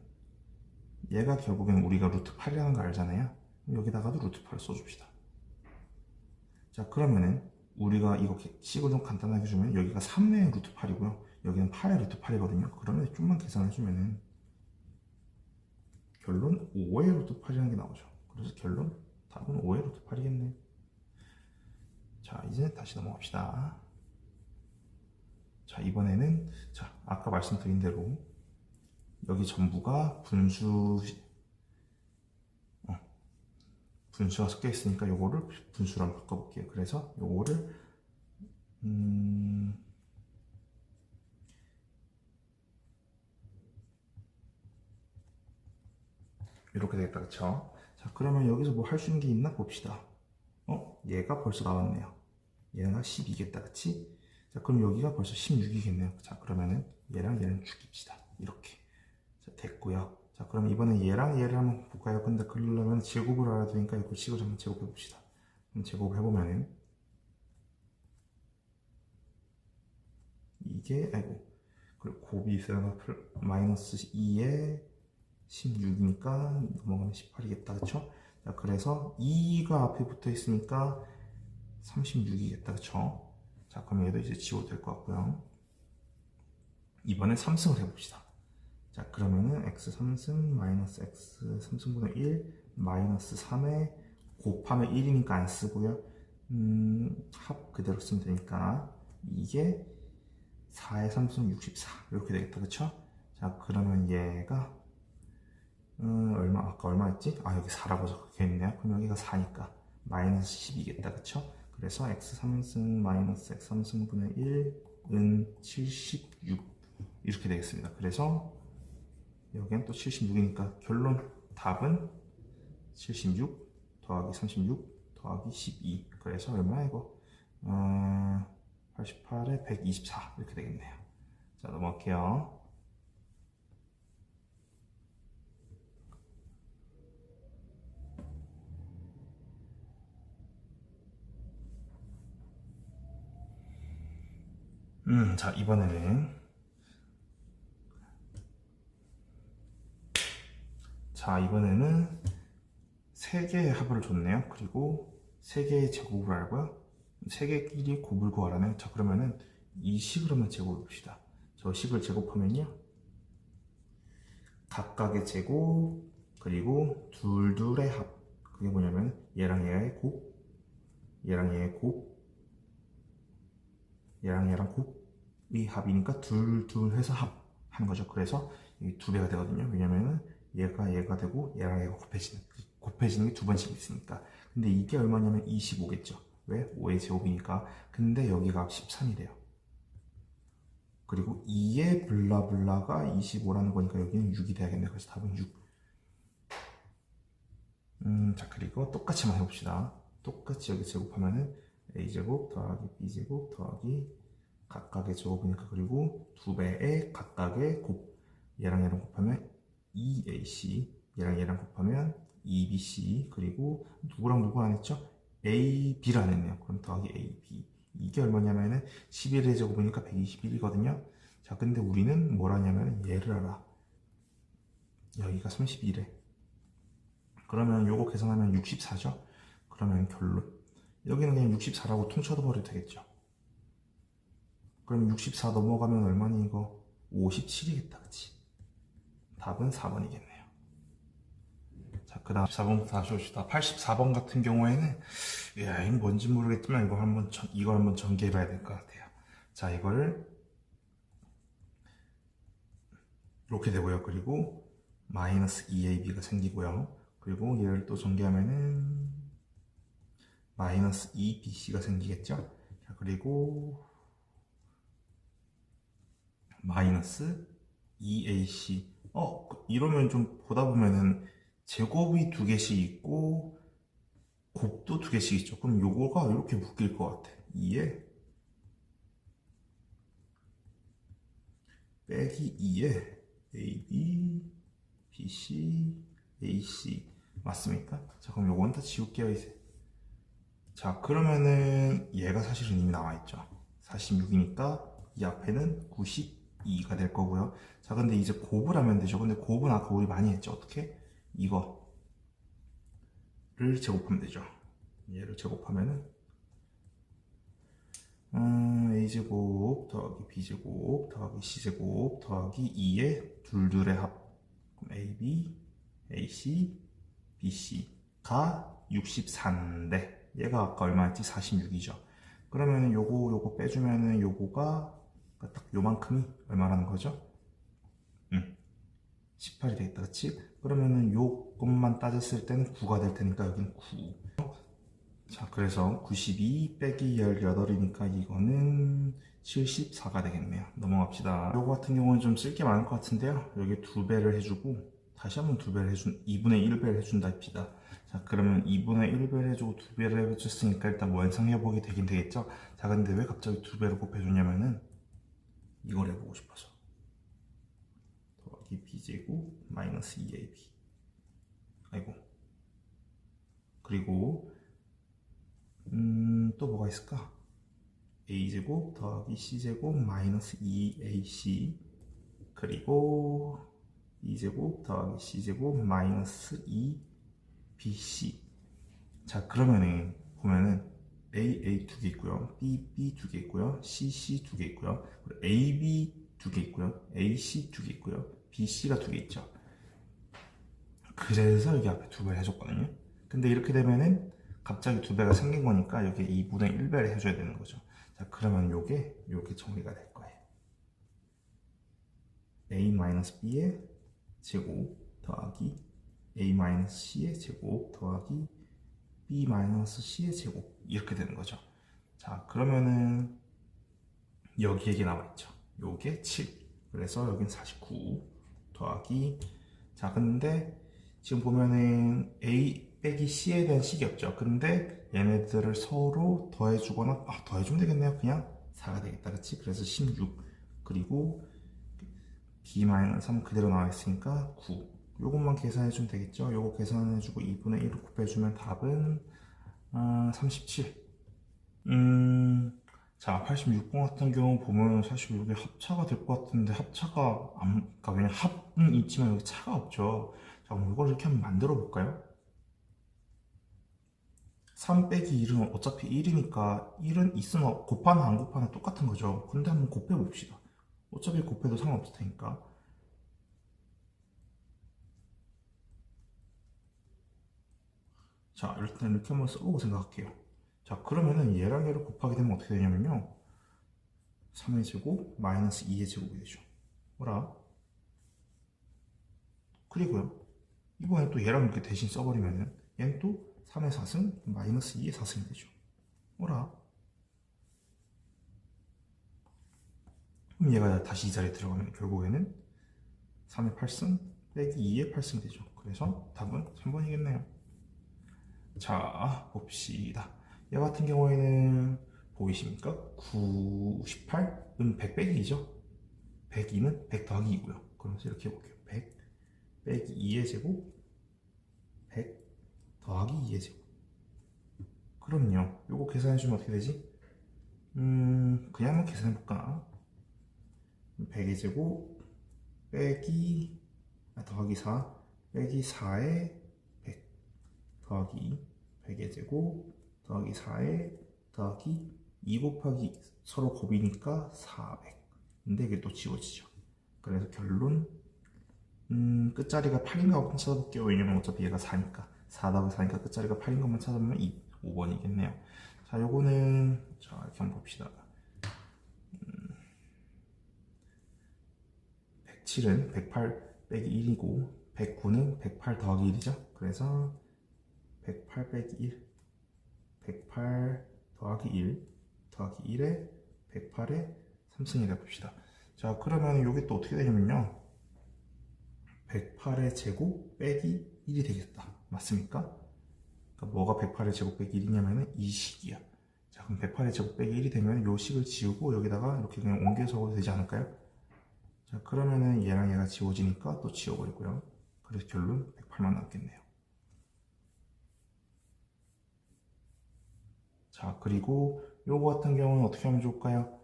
얘가 결국엔 우리가 루트 8이라는 거 알잖아요. 여기다가도 루트 8을 써줍시다. 자, 그러면은 우리가 이거 식을 좀 간단하게 주면 여기가 3의 루트 8이고요. 여기는 8의 루트 8이거든요. 그러면 좀만 계산해주면은 결론 5의 루트 8이라는 게 나오죠. 그래서 결론 답은 5의 루트 8이겠네. 자, 이제 다시 넘어갑시다. 자, 이번에는 자, 아까 말씀드린 대로 여기 전부가 분수가 섞여 있으니까 요거를 분수로 한번 바꿔볼게요. 그래서 요거를 이렇게 되겠다, 그쵸? 자, 그러면 여기서 뭐 할 수 있는 게 있나 봅시다. 얘가 벌써 나왔네요. 얘가 12겠다, 그치? 자, 그럼 여기가 벌써 16이겠네요. 자, 그러면은 얘랑 얘는 죽입시다. 이렇게. 자, 됐고요. 자, 그럼 이번에 얘랑 얘를 한번 볼까요? 근데 그러려면 제곱을 알아야 되니까 이거 식을 한번 제곱해 봅시다. 그럼 제곱을 해보면은 이게 아이고 그리고 곱이 있어요. 마이너스 2에 16이니까 넘어가면 18이겠다, 그쵸? 자, 그래서 2가 앞에 붙어 있으니까 36이겠다, 그쵸? 자, 그럼 얘도 이제 지워도 될 것 같고요. 이번엔 3승을 해봅시다. 자, 그러면은 x 3승 마이너스 x 3승분의 1 마이너스 3에 곱하면 1이니까 안 쓰고요. 합 그대로 쓰면 되니까 이게 4의 3승 64 이렇게 되겠다, 그쵸? 자, 그러면 얘가 아까 얼마였지? 아, 여기 4라고 적혀있네요. 그럼 여기가 4니까 마이너스 10이겠다, 그쵸? 그래서 x 3승 마이너스 x 3승분의 1은 76 이렇게 되겠습니다. 그래서 여기는 또 76이니까 결론 답은 76 더하기 36 더하기 12 그래서 얼마야 이거 88에 124 이렇게 되겠네요. 자, 넘어갈게요. 자, 이번에는 세 개의 합을 줬네요. 그리고 세 개의 제곱을 알고요. 세 개끼리 곱을 구하라네요. 자, 그러면은 이 식을 한번 제곱해 봅시다. 저 식을 제곱하면요. 각각의 제곱 그리고 둘둘의 합. 그게 뭐냐면 얘랑 얘의 곱, 얘랑 얘의 곱, 얘랑 곱의 합이니까 둘둘 해서 합 하는 거죠. 그래서 이 두 배가 되거든요. 왜냐면은 얘가 되고 얘랑 얘가 곱해지는 곱해지는 게 두 번씩 있으니까. 근데 이게 얼마냐면 25겠죠. 왜? 5의 제곱이니까. 근데 여기가 13이래요. 그리고 2의 블라블라가 25라는 거니까 여기는 6이 돼야겠네요. 그래서 답은 6. 자, 그리고 똑같이 한번 해봅시다. 똑같이 여기 제곱하면은 a제곱 더하기 b제곱 더하기 각각의 제곱이니까, 그리고 두 배의 각각의 곱, 얘랑 얘랑 곱하면 2ac, 얘랑 얘랑 곱하면 2bc, 그리고 누구랑 누구 안 했죠? ab를 안 했네요. 그럼 더하기 ab. 이게 얼마냐면은 11의 제곱이니까 121이거든요. 자, 근데 우리는 뭘 하냐면 얘를 알아. 여기가 31에. 그러면 요거 계산하면 64죠? 그러면 결론. 여기는 그냥 64라고 통째로 버려도 되겠죠? 그럼 64 넘어가면 얼마니 이거? 57이겠다, 그치? 답은 4번이겠네요. 자, 그 다음 84번부터 다시 봅시다. 84번 같은 경우에는, 야, 이건 뭔지 모르겠지만 이거 한번 전개해 봐야 될 것 같아요. 자, 이거를 이렇게 되고요. 그리고 마이너스 2ab가 생기고요. 그리고 얘를 또 전개하면은 마이너스 2bc가 생기겠죠. 자, 그리고 마이너스 2ac. 이러면 좀 보다 보면은 제곱이 두 개씩 있고 곱도 두 개씩 있죠. 그럼 요거가 이렇게 묶일 것 같아. 2에 빼기 2에 ab, bc, ac 맞습니까? 자, 그럼 요건 다 지울게요, 이제. 자, 그러면은 얘가 사실은 이미 나와있죠. 46이니까 이 앞에는 92가 될 거고요. 자, 근데 이제 곱을 하면 되죠. 근데 곱은 아까 우리 많이 했죠. 어떻게? 이거를 제곱하면 되죠. 얘를 제곱하면은 a제곱 더하기 b제곱 더하기 c제곱 더하기 2의 둘둘의 합. 그럼 ab, ac, bc가 64인데 얘가 아까 얼마였지? 46이죠. 그러면은 요거 빼주면은 요거가 딱 요만큼이 얼마라는 거죠? 18이 되겠다, 그치? 그러면은 요것만 따졌을 때는 9가 될 테니까 여기는 9. 자, 그래서 92 빼기 18이니까 이거는 74가 되겠네요. 넘어갑시다. 요거 같은 경우는 좀 쓸 게 많을 것 같은데요. 여기 두 배를 해주고 다시 한번 두 배를 2분의 1배를 해준다 합시다. 자, 그러면 2분의 1배를 해주고 두 배를 해줬으니까 일단 완성해보게 되긴 되겠죠. 자, 근데 왜 갑자기 두 배를 곱해주냐면은 이걸 해보고 싶어서. 더하기 b제곱 마이너스 2ab. 아이고. 그리고 또 뭐가 있을까? a제곱 더하기 c제곱 마이너스 2ac, 그리고 b제곱 더하기 c제곱 마이너스 2bc. 자, 그러면은 보면은 a 두 개 있고요, b 두 개 있고요, c 두 개 있고요, ab 두 개 있고요, ac 두 개 있고요, bc가 두 개 있죠. 그래서 여기 앞에 두 배를 해줬거든요. 근데 이렇게 되면은 갑자기 두 배가 생긴 거니까 여기 2분의 1배를 해줘야 되는 거죠. 자, 그러면 요게 정리가 될 거예요. a-b의 제곱 더하기 a-c의 제곱 더하기 b-c의 제곱, 이렇게 되는 거죠. 자, 그러면은 여기 얘기 나와있죠. 요게 7. 그래서 여긴 49 더하기, 자, 근데 지금 보면은 a 빼기 c에 대한 식이 없죠. 근데 얘네들을 서로 더해주거나, 더해주면 되겠네요. 그냥 4가 되겠다, 그치? 그래서 16. 그리고 b-3 그대로 나와있으니까 9. 요것만 계산해주면 되겠죠. 요거 계산해주고 2분의 1을 곱해주면 답은 37. 자, 86번 같은 경우 보면 사실 여기 합차가 될 것 같은데 합차가 그러니까 왜냐 합은 있지만 여기 차가 없죠. 자, 그럼 이걸 이렇게 한번 만들어 볼까요? 3 빼기 1은 어차피 1이니까 1은 있으면 곱하나 안 곱하나 똑같은 거죠. 근데 한번 곱해 봅시다. 어차피 곱해도 상관없을 테니까. 자, 일단 이렇게 한번 써보고 생각할게요. 자, 그러면은 얘랑 얘를 곱하게 되면 어떻게 되냐면요, 3의 제곱 마이너스 2의 제곱이 되죠. 뭐라? 그리고요, 이번에 또 얘랑 이렇게 대신 써버리면은 얘는 또 3의 4승 마이너스 2의 4승이 되죠. 뭐라? 그럼 얘가 다시 이 자리에 들어가면 결국에는 3의 8승 빼기 2의 8승이 되죠. 그래서 답은 3번이겠네요. 자, 봅시다. 얘 같은 경우에는 보이십니까? 98은 100 빼기 2죠. 102는 100 더하기 2고요. 그러면서 이렇게 해볼게요. 100 빼기 2의 제곱 100 더하기 2의 제곱. 그럼요. 요거 계산해주면 어떻게 되지? 그냥 한번 계산해볼까? 100의 제곱 빼기 더하기 4 빼기 4의 100 더하기 100의 제곱 더하기 4의 더하기 2 곱하기 서로 곱이니까 400. 근데 이게 또 지워지죠. 그래서 결론 끝자리가 8인 가 한번 찾아볼게요. 왜냐면 어차피 얘가 4니까 4 더하기 4니까 끝자리가 8인 것만 찾아보면 5번이겠네요. 자, 요거는 자 이렇게 한번 봅시다. 107은 108 빼기 1이고 109는 108 더하기 1이죠. 그래서 108 빼기 1 108 더하기 1 더하기 1에 108에 3승이라 봅시다. 자, 그러면 이게 또 어떻게 되냐면요, 108의 제곱 빼기 1이 되겠다. 맞습니까? 그러니까 뭐가 108의 제곱 빼기 1이냐면은 이 식이야. 자, 그럼 108의 제곱 빼기 1이 되면 요 식을 지우고 여기다가 이렇게 그냥 옮겨서 적어도 되지 않을까요? 자, 그러면은 얘랑 얘가 지워지니까 또 지워버리고요. 그래서 결론 108만 남겠네요. 자, 그리고 요거 같은 경우는 어떻게 하면 좋을까요?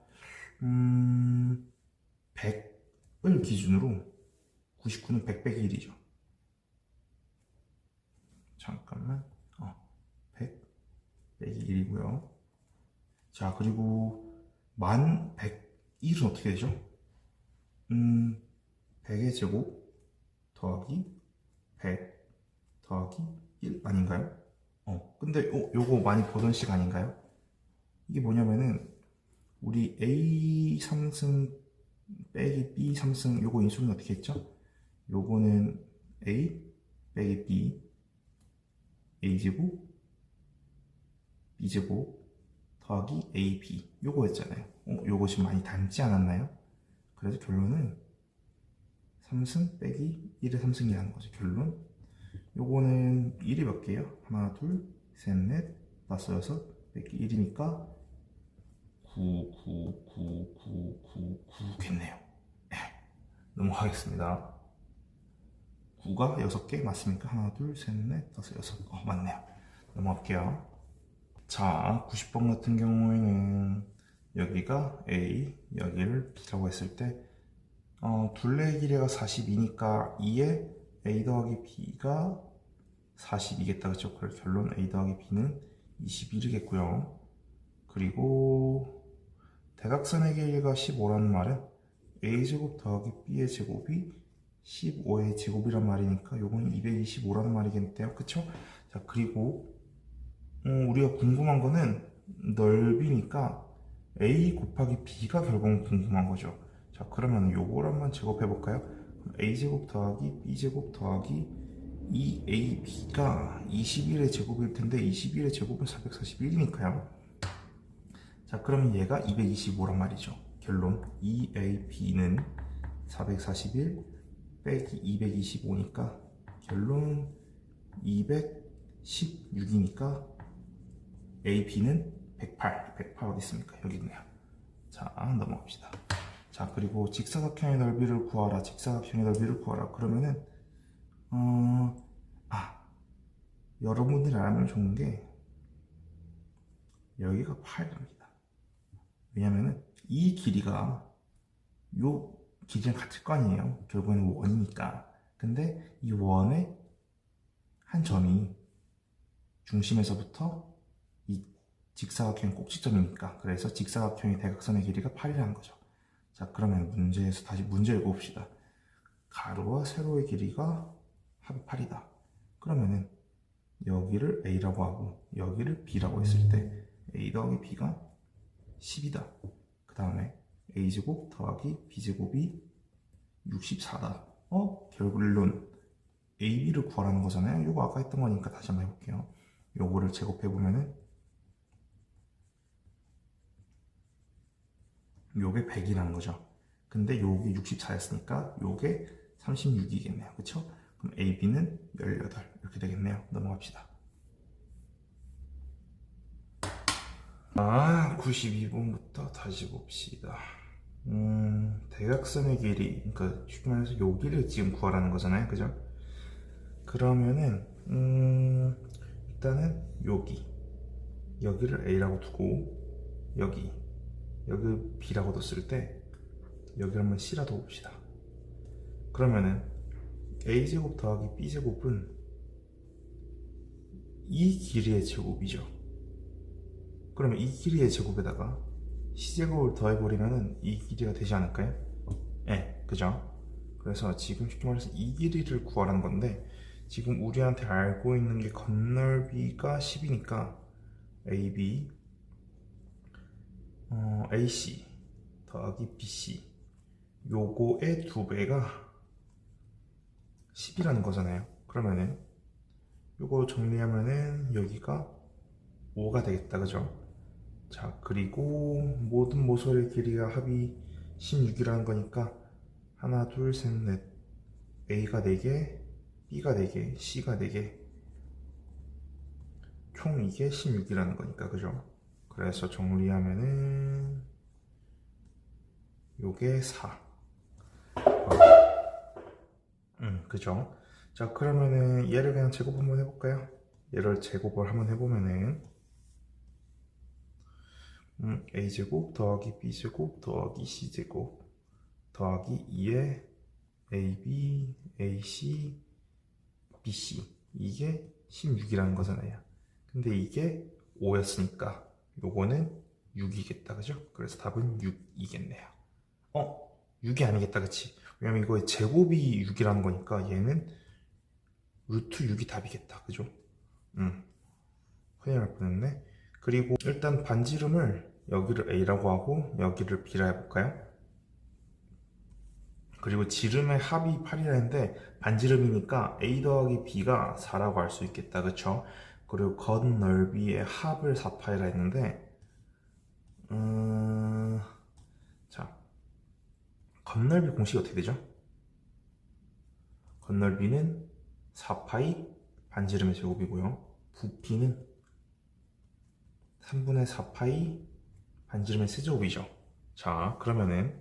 100을 기준으로 99는 100 빼기 1이죠. 잠깐만. 100 빼기 1이고요. 자, 그리고 1101은 어떻게 되죠? 100의 제곱 더하기 100 더하기 1 아닌가요? 근데 요거 많이 보던 식 아닌가요? 이게 뭐냐면은 우리 A 3승 빼기 B 3승 요거 인수는 어떻게 했죠? 요거는 A 빼기 B A제곱 B제곱 더하기 AB 요거였잖아요. 요거 지금 많이 닮지 않았나요? 그래서 결론은 3승 빼기 1의 3승이라는 거죠. 결론 요거는 1이 몇 개예요? 하나 둘 셋 넷 다섯 여섯 빼기 1이니까 9, 9, 9, 9, 9, 9겠네요. 넘어가겠습니다. 9가 6개 맞습니까? 하나 둘 셋 넷 다섯 여섯. 맞네요. 넘어갈게요. 자, 90번 같은 경우에는 여기가 A, 여기를 B라고 했을 때 둘레의 길이가 42니까 2에 A 더하기 B가 42겠다. 그렇죠? 그래서 결론 A 더하기 B는 21이겠고요. 그리고 대각선의 길이가 15라는 말은 A제곱 더하기 B의 제곱이 15의 제곱이란 말이니까 요거는 225라는 말이겠네요. 그쵸? 자, 그리고 우리가 궁금한 거는 넓이니까 A 곱하기 B가 결국은 궁금한 거죠. 자, 그러면 요걸 한번 제곱해 볼까요? A제곱 더하기 B제곱 더하기 2AB가 21의 제곱일 텐데 21의 제곱은 441이니까요. 자, 그러면 얘가 225란 말이죠. 결론 2AB는 441 빼기 225니까 결론 216이니까 AB는 108 어디 있습니까? 여기 있네요. 자, 넘어갑시다. 자, 그리고 직사각형의 넓이를 구하라. 직사각형의 넓이를 구하라. 그러면은 여러분들이 알면 좋은 게 여기가 8입니다. 왜냐면은 이 길이가 요 길이랑 같을 거 아니에요. 결국에는 원이니까. 근데 이 원의 한 점이 중심에서부터 이 직사각형 꼭지점이니까. 그래서 직사각형의 대각선의 길이가 8이라는 거죠. 자, 그러면 문제에서 다시 문제 읽어봅시다. 가로와 세로의 길이가 합이 8이다. 그러면은 여기를 A라고 하고 여기를 B라고 했을 때 A 더하기 B가 10이다. 그 다음에 A제곱 더하기 B제곱이 64다. 결론은 AB를 구하라는 거잖아요. 요거 아까 했던 거니까 다시 한번 해볼게요. 요거를 제곱해보면은 요게 100이라는 거죠. 근데 요게 64였으니까 요게 36이겠네요. 그쵸? 그럼 AB는 18 이렇게 되겠네요. 넘어갑시다. 92번부터 다시 봅시다. 대각선의 길이, 그러니까 쉽게 말해서 여기를 지금 구하라는 거잖아요. 그죠? 그러면은, 일단은 여기를 A라고 두고, 여기 B라고 뒀을 때, 여기를 한번 C라고 봅시다. 그러면은, A제곱 더하기 B제곱은 이 길이의 제곱이죠. 그러면 이 길이의 제곱에다가 C제곱을 더해버리면은 이 길이가 되지 않을까요? 네, 그죠? 그래서 지금 쉽게 말해서 이 길이를 구하라는 건데, 지금 우리한테 알고 있는 게 건널비가 10이니까 AB AC 더하기 BC 요거의 2배가 10이라는 거잖아요. 그러면은 요거 정리하면은 여기가 5가 되겠다. 그죠? 자, 그리고 모든 모서리의 길이가 합이 16이라는 거니까 하나, 둘, 셋, 넷 A가 4개, B가 4개, C가 4개 총 이게 16이라는 거니까. 그죠? 그래서 정리하면은 요게 4. 그죠? 자, 그러면은 얘를 그냥 제곱 한번 해볼까요? 얘를 제곱을 한번 해보면은 A제곱 더하기 B제곱 더하기 C제곱 더하기 2의 AB, AC, BC 이게 16이라는 거잖아요. 근데 이게 5였으니까 요거는 6이겠다. 그죠? 그래서 답은 6이겠네요. 6이 아니겠다. 그치? 왜냐면 이거 제곱이 6이라는 거니까 얘는 루트 6이 답이겠다. 그죠? 큰일 날 뻔했네. 그리고 일단 반지름을 여기를 A라고 하고 여기를 B라 해볼까요? 그리고 지름의 합이 8이라 했는데 반지름이니까 A 더하기 B가 4라고 할 수 있겠다. 그쵸? 그리고 건 넓이의 합을 4파이라 했는데 자, 건넓이 공식이 어떻게 되죠? 건넓이는 4파이 반지름의 제곱이고요. 부피는 3분의 4파이 반지름의 세제곱이죠. 자, 그러면은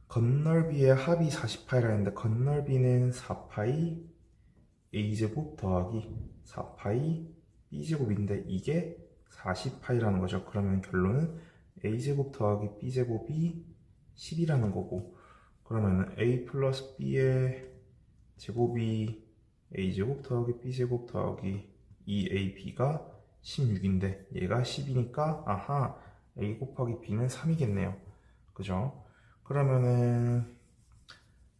건넓이의 합이 40파이라 했는데 건넓이는 4파이 a제곱 더하기 4파이 b제곱인데 이게 40파이라는 거죠. 그러면 결론은 a제곱 더하기 b제곱이 10이라는 거고, 그러면 a 플러스 b의 제곱이 a제곱 더하기 b제곱 더하기 2ab가 16인데 얘가 10이니까 아하, a 곱하기 b는 3이겠네요. 그죠? 그러면은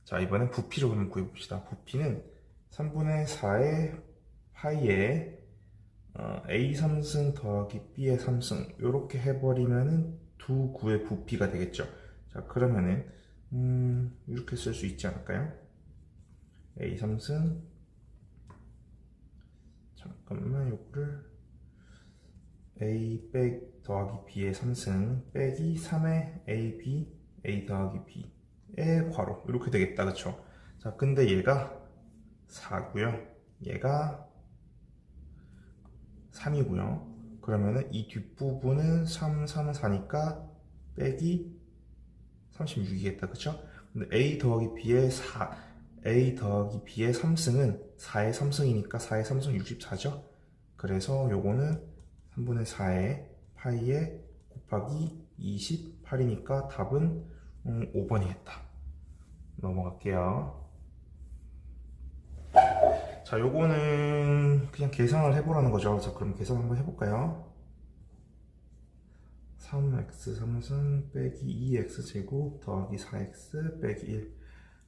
자, 이번엔 부피를 한번 구해봅시다. 부피는 3분의 4의 파이에 a 3승 더하기 b의 3승 이렇게 해버리면은 두 구의 부피가 되겠죠. 자, 그러면은 이렇게 쓸 수 있지 않을까요? a 3승, 잠깐만, 요거를 a 빼 더하기 b의 3승 빼기 3의 ab a 더하기 b의 괄호 이렇게 되겠다. 그쵸? 자, 근데 얘가 4고요 얘가 3이고요 그러면은 이 뒷부분은 3, 3, 4니까 빼기 36이겠다. 그쵸? 근데 a 더하기 b의 4, a 더하기 b의 3승은 4의 3승이니까 4의 3승 64죠? 그래서 요거는 3분의 4의 파이에 곱하기 28이니까 답은 5번이겠다. 넘어갈게요. 자, 요거는 그냥 계산을 해보라는 거죠. 자, 그럼 계산 한번 해볼까요? 3x 3승 빼기 2x제곱 더하기 4x 빼기 1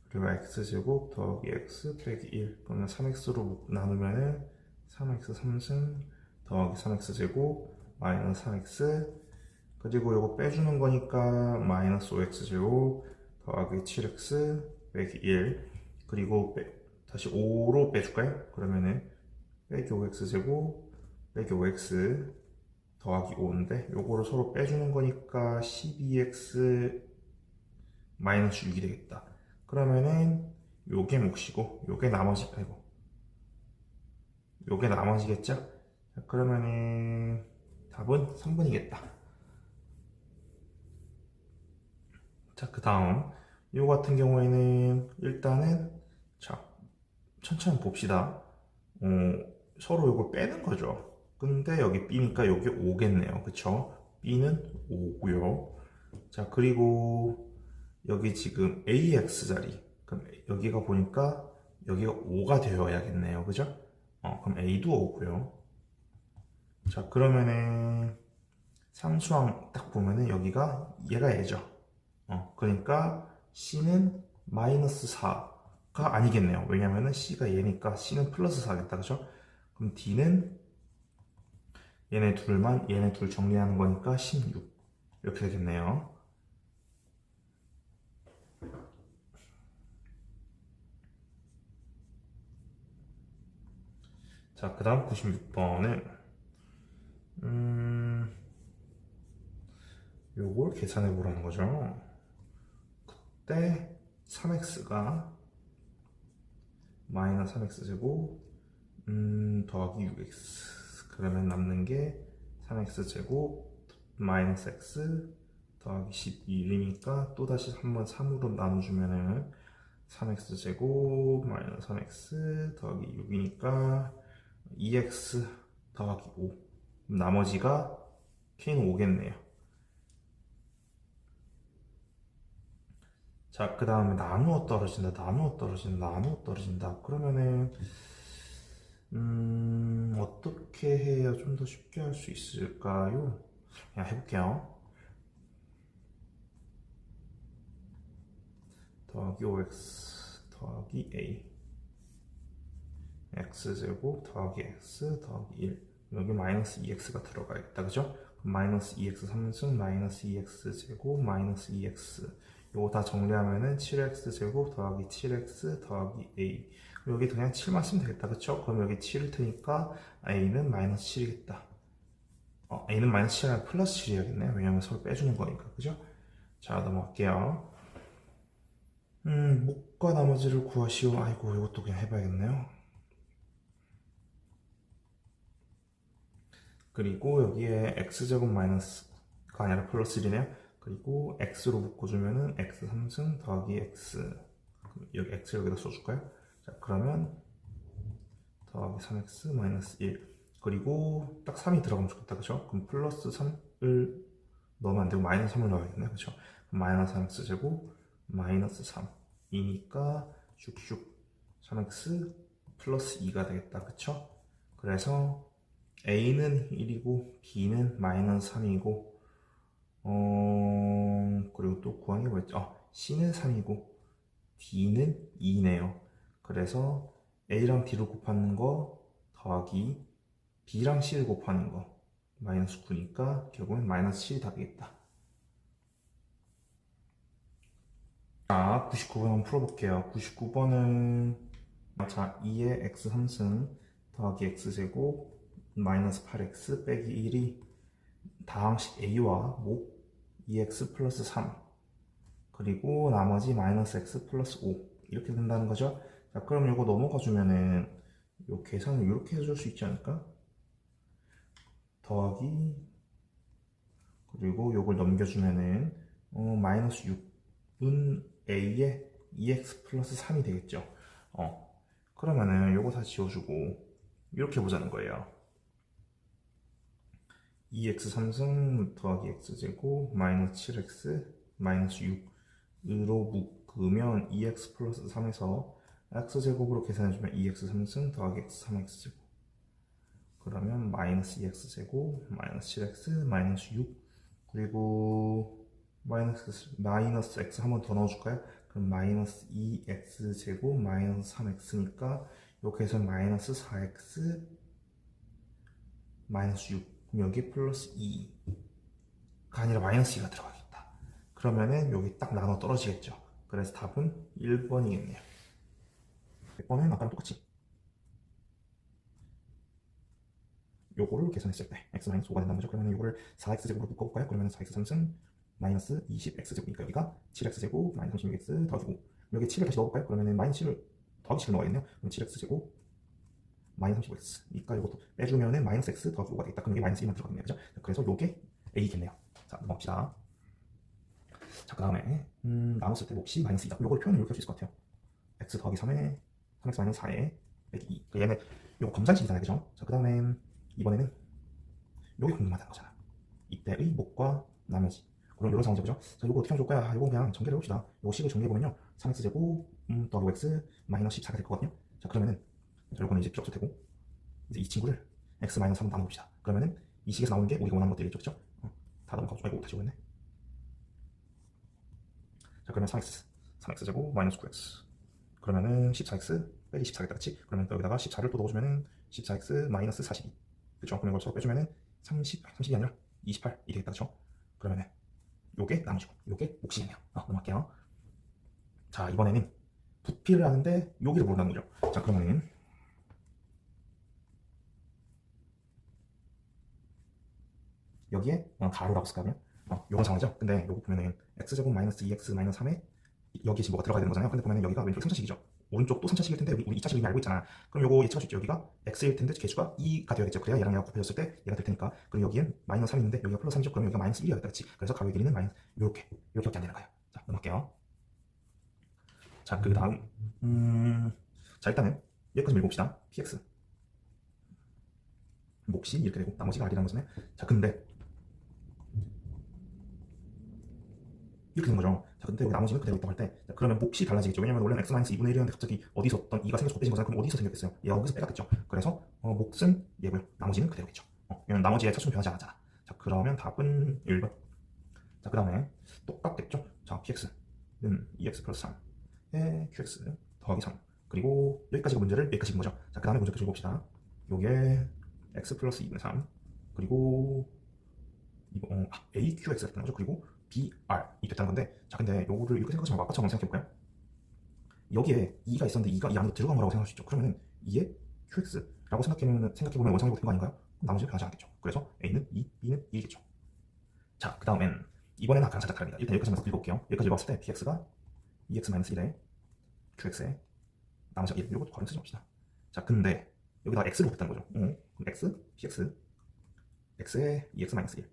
그리고 x제곱 더하기 x 빼기 1 그러면 3x로 나누면은 3x 3승 더하기 3x제곱 마이너스 3x 그리고 요거 빼주는 거니까 마이너스 5x제곱 더하기 7x 빼기 1 그리고 다시 5로 빼줄까요? 그러면은 빼기 5x제곱 빼기 5x 더하기 5인데 요거를 서로 빼주는 거니까 12x 마이너스 6이 되겠다. 그러면은 요게 몫이고 요게 나머지 빼고 요게 나머지겠죠? 자, 그러면은 답은 3번이겠다. 자, 그 다음 요 같은 경우에는 일단은 자 천천히 봅시다. 서로 요걸 빼는 거죠. 근데 여기 B니까 여기 5겠네요. 그쵸? B는 5고요. 자, 그리고 여기 지금 AX 자리. 그럼 여기가 보니까 여기가 5가 되어야겠네요. 그죠? 그럼 A도 5고요. 자, 그러면은 상수항 딱 보면은 여기가 얘가 얘죠. 그러니까 C는 마이너스 4가 아니겠네요. 왜냐면은 C가 얘니까 C는 플러스 4겠다. 그죠? 그럼 D는 얘네 둘만 얘네 둘 정리하는 거니까 16 이렇게 되겠네요. 자, 그 다음 96번은 요걸 계산해 보라는 거죠. 그때 3x가 마이너스 3x 제곱 더하기 6x 그러면 남는 게 3x 제곱 마이너스 x 더하기 11이니까 또다시 한번 3으로 나눠주면은 3x 제곱 마이너스 3x 더하기 6이니까 2x 더하기 5 나머지가 k는 5겠네요. 자, 그 다음에 나누어 떨어진다, 나누어 떨어진다, 나누어 떨어진다. 그러면은 어떻게 해야 좀 더 쉽게 할 수 있을까요? 그냥 해볼게요. 더하기 5x 더하기 a x제곱 더하기 x 더하기 1 여기 마이너스 2x가 들어가야겠다. 그죠? 그럼 마이너스 2x 3승 마이너스 2x 제곱 마이너스 2x 요거 다 정리하면은 7x 제곱 더하기 7x 더하기 a 여기 그냥 7만 쓰면 되겠다. 그쵸? 그럼 여기 7일 테니까 a는 마이너스 7이겠다. a는 마이너스 7 아니라 플러스 7이야겠네. 왜냐면 서로 빼주는 거니까. 그죠? 자, 넘어갈게요. 목과 나머지를 구하시오. 아이고, 이것도 그냥 해봐야겠네요. 그리고 여기에 x제곱 마이너스가 아니라 플러스 1이네요. 그리고 x로 묶어주면은 x 3승 더하기 x 여기 x 여기다 써줄까요? 자, 그러면 더하기 3x 마이너스 1 그리고 딱 3이 들어가면 좋겠다. 그쵸? 그럼 플러스 3을 넣으면 안 되고 마이너스 3을 넣어야겠네. 그쵸? 그럼 마이너스 3x 제곱 마이너스 3 2니까 슉슉 3x 플러스 2가 되겠다. 그쵸? 그래서 A는 1이고 B는 마이너스 3이고 그리고 또 구하는 게 뭐였죠? C는 3이고 D는 2네요. 그래서 A랑 D를 곱하는 거 더하기 B랑 C를 곱하는 거 마이너스 9니까 결국엔 마이너스 7이 답이겠다. 자, 99번 한번 풀어볼게요. 99번은 자, 2의 x 3승 더하기 x제곱 마이너스 8x 빼기 1이 다항식 a와 목 2x 플러스 3 그리고 나머지 마이너스 x 플러스 5 이렇게 된다는 거죠. 자, 그럼 이거 넘어가 주면은 요 계산을 이렇게 해줄 수 있지 않을까? 더하기 그리고 요걸 넘겨주면은 마이너스 6은 a에 2x 플러스 3이 되겠죠. 그러면은 요거 다 지워주고 이렇게 보자는 거예요. 2x 3승 더하기 x제곱 마이너스 7x 마이너스 6으로 묶으면 2x 플러스 3에서 x제곱으로 계산해주면 2x 3승 더하기 x 3x제곱 그러면 마이너스 2x제곱 마이너스 7x 마이너스 6 그리고 마이너스 x 한 번 더 넣어줄까요? 그럼 마이너스 2x제곱 마이너스 3x니까 이렇게 해서 마이너스 4x 마이너스 6 그럼 여기 플러스 2가 아니라 마이너스 2가 들어가겠다. 그러면은 여기 딱 나눠 떨어지겠죠. 그래서 답은 1번이겠네요. 100번은 아까랑 똑같이 요거를 계산했을 때 x-5가 된다는 거죠. 그러면 요거를 4x제곱으로 묶어볼까요? 그러면 4x3승 마이너스 20x제곱이니까 여기가 7x제곱 마이너스 36x 더하기 5. 여기 7을 다시 넣어볼까요? 그러면 마이너스 7을 더하기 7을 넣어야겠네요. 그럼 7x제곱 마이너스 35x. 그러니까 이것도 빼주면은 마이너스 x 더하기 5가 되겠다. 그럼 여기 마이너스 1만 들어가겠네요. 그죠? 그래서 요게 a겠네요. 자, 넘어갑시다. 자, 그 다음에 나눴을 때 몫이 마이너스 2다. 요걸 표현을 이렇게 할 수 있을 것 같아요. x 더하기 3에 3x 마이너스 4에 빼기 2. 그러니까 얘는 요거 검산식이잖아요. 그죠? 자, 그 다음에 이번에는 요게 궁금하다는 거잖아. 이때의 몫과 나머지. 그럼 요런 상황이죠. 그죠? 자, 요거 어떻게 하면 좋을까요? 요거 그냥 전개를 해봅시다. 요거 식을 전개해보면요. 3x제곱 더하기 5x 마이너스 14가 될 거거든요. 자, 그러면은 자, 요거는 이제 필요 없을 테고 이제 이 친구를 x 마이너스 3으로 나눠봅시다. 그러면은 이 식에서 나오는 게 우리가 원하는 것들이겠죠. 그죠? 다 넘어가고 아이고 다시 오겠네. 자, 그러면 3x제곱 마이너스 9x 그러면은 14x 빼기 14겠다. 그치? 그러면 또 여기다가 14를 또 넣어주면은 14x 마이너스 42. 그쵸? 그럼 이걸 서로 빼주면은 30이 아니라 28이 되겠다. 그쵸? 그러면은 요게 나머지고 요게 몫이겠네요. 넘어갈게요. 자, 이번에는 부피를 하는데 여기를 모른다는 거죠. 자, 그러면은 여기에 가로라고 쓸까요? 요런 상황이죠. 근데 요거 보면은 x제곱 마이너스 2x 마이너스 3에 여기에 지금 뭐가 들어가야 되는 거잖아요. 근데 보면은 여기가 왼쪽 3차식이죠. 오른쪽도 3차식일 텐데 우리 2차식을 이미 알고 있잖아. 그럼 요거 예측할 수 있죠. 여기가 x일 텐데 개수가 2가 되어야겠죠. 그래야 얘랑 얘가 곱해졌을 때 얘가 될 테니까. 그리고 여기엔 마이너스 3이 있는데 여기가 플러스 3이죠. 그러면 여기가 마이너스 1이 되겠다. 그치? 그래서 가로의 길이는 마이너스 요렇게밖에 안 되는 거예요. 자, 넘어갈게요. 자, 그 다음 자, 일단은 여기까지 읽어봅시다. px 몫이 이렇게 되고 나머지가 r이라는 거잖아요. 자, 근데 이렇게 되는 거죠. 자, 근데 여기 나머지는 그대로 있다고 할 때, 자, 그러면 몫이 달라지겠죠. 왜냐면 원래는 x-2분의 1이었는데 갑자기 어디서 어떤 2가 생겨서 곱해진 거잖아요. 그럼 어디서 생겼겠어요? 여기서 빼갔겠죠. 그래서 몫은 얘고요. 나머지는 그대로겠죠. 왜냐면 나머지의 차수는 변하지 않았잖아. 자, 그러면 답은 1번. 자, 그 다음에 똑같겠죠. 자, px는 2x 플러스 3에 qx 더하기 3. 그리고 여기까지가 문제를 여기까지 본 거죠. 자, 그 다음에 문제까지 봅시다. 요게 x 플러스 2분의 3 그리고 AQX가 됐다는 거죠. 그리고 BR이 됐다는 건데, 자, 근데 요거를 이렇게 생각하지 말고 아까처럼 생각해볼까요? 여기에 2가 있었는데 2가 이 안으로 들어간 거라고 생각할 수 있죠. 그러면은 2의 QX라고 생각해보면 원상이 된 거 아닌가요? 나머지는 변하지 않겠죠. 그래서 A는 2, B는 1이겠죠. 자, 그 다음엔 이번에는 아까랑 살짝 다릅니다. 일단 여기까지만 읽어볼게요. 여기까지 읽었을 때 PX가 2x-1에 QX에 나머지가 1. 요거 괄호 쓰지 맙시다. 자, 근데 여기다 X를 곱했다는 거죠. 그럼 X, PX, X에 2x-1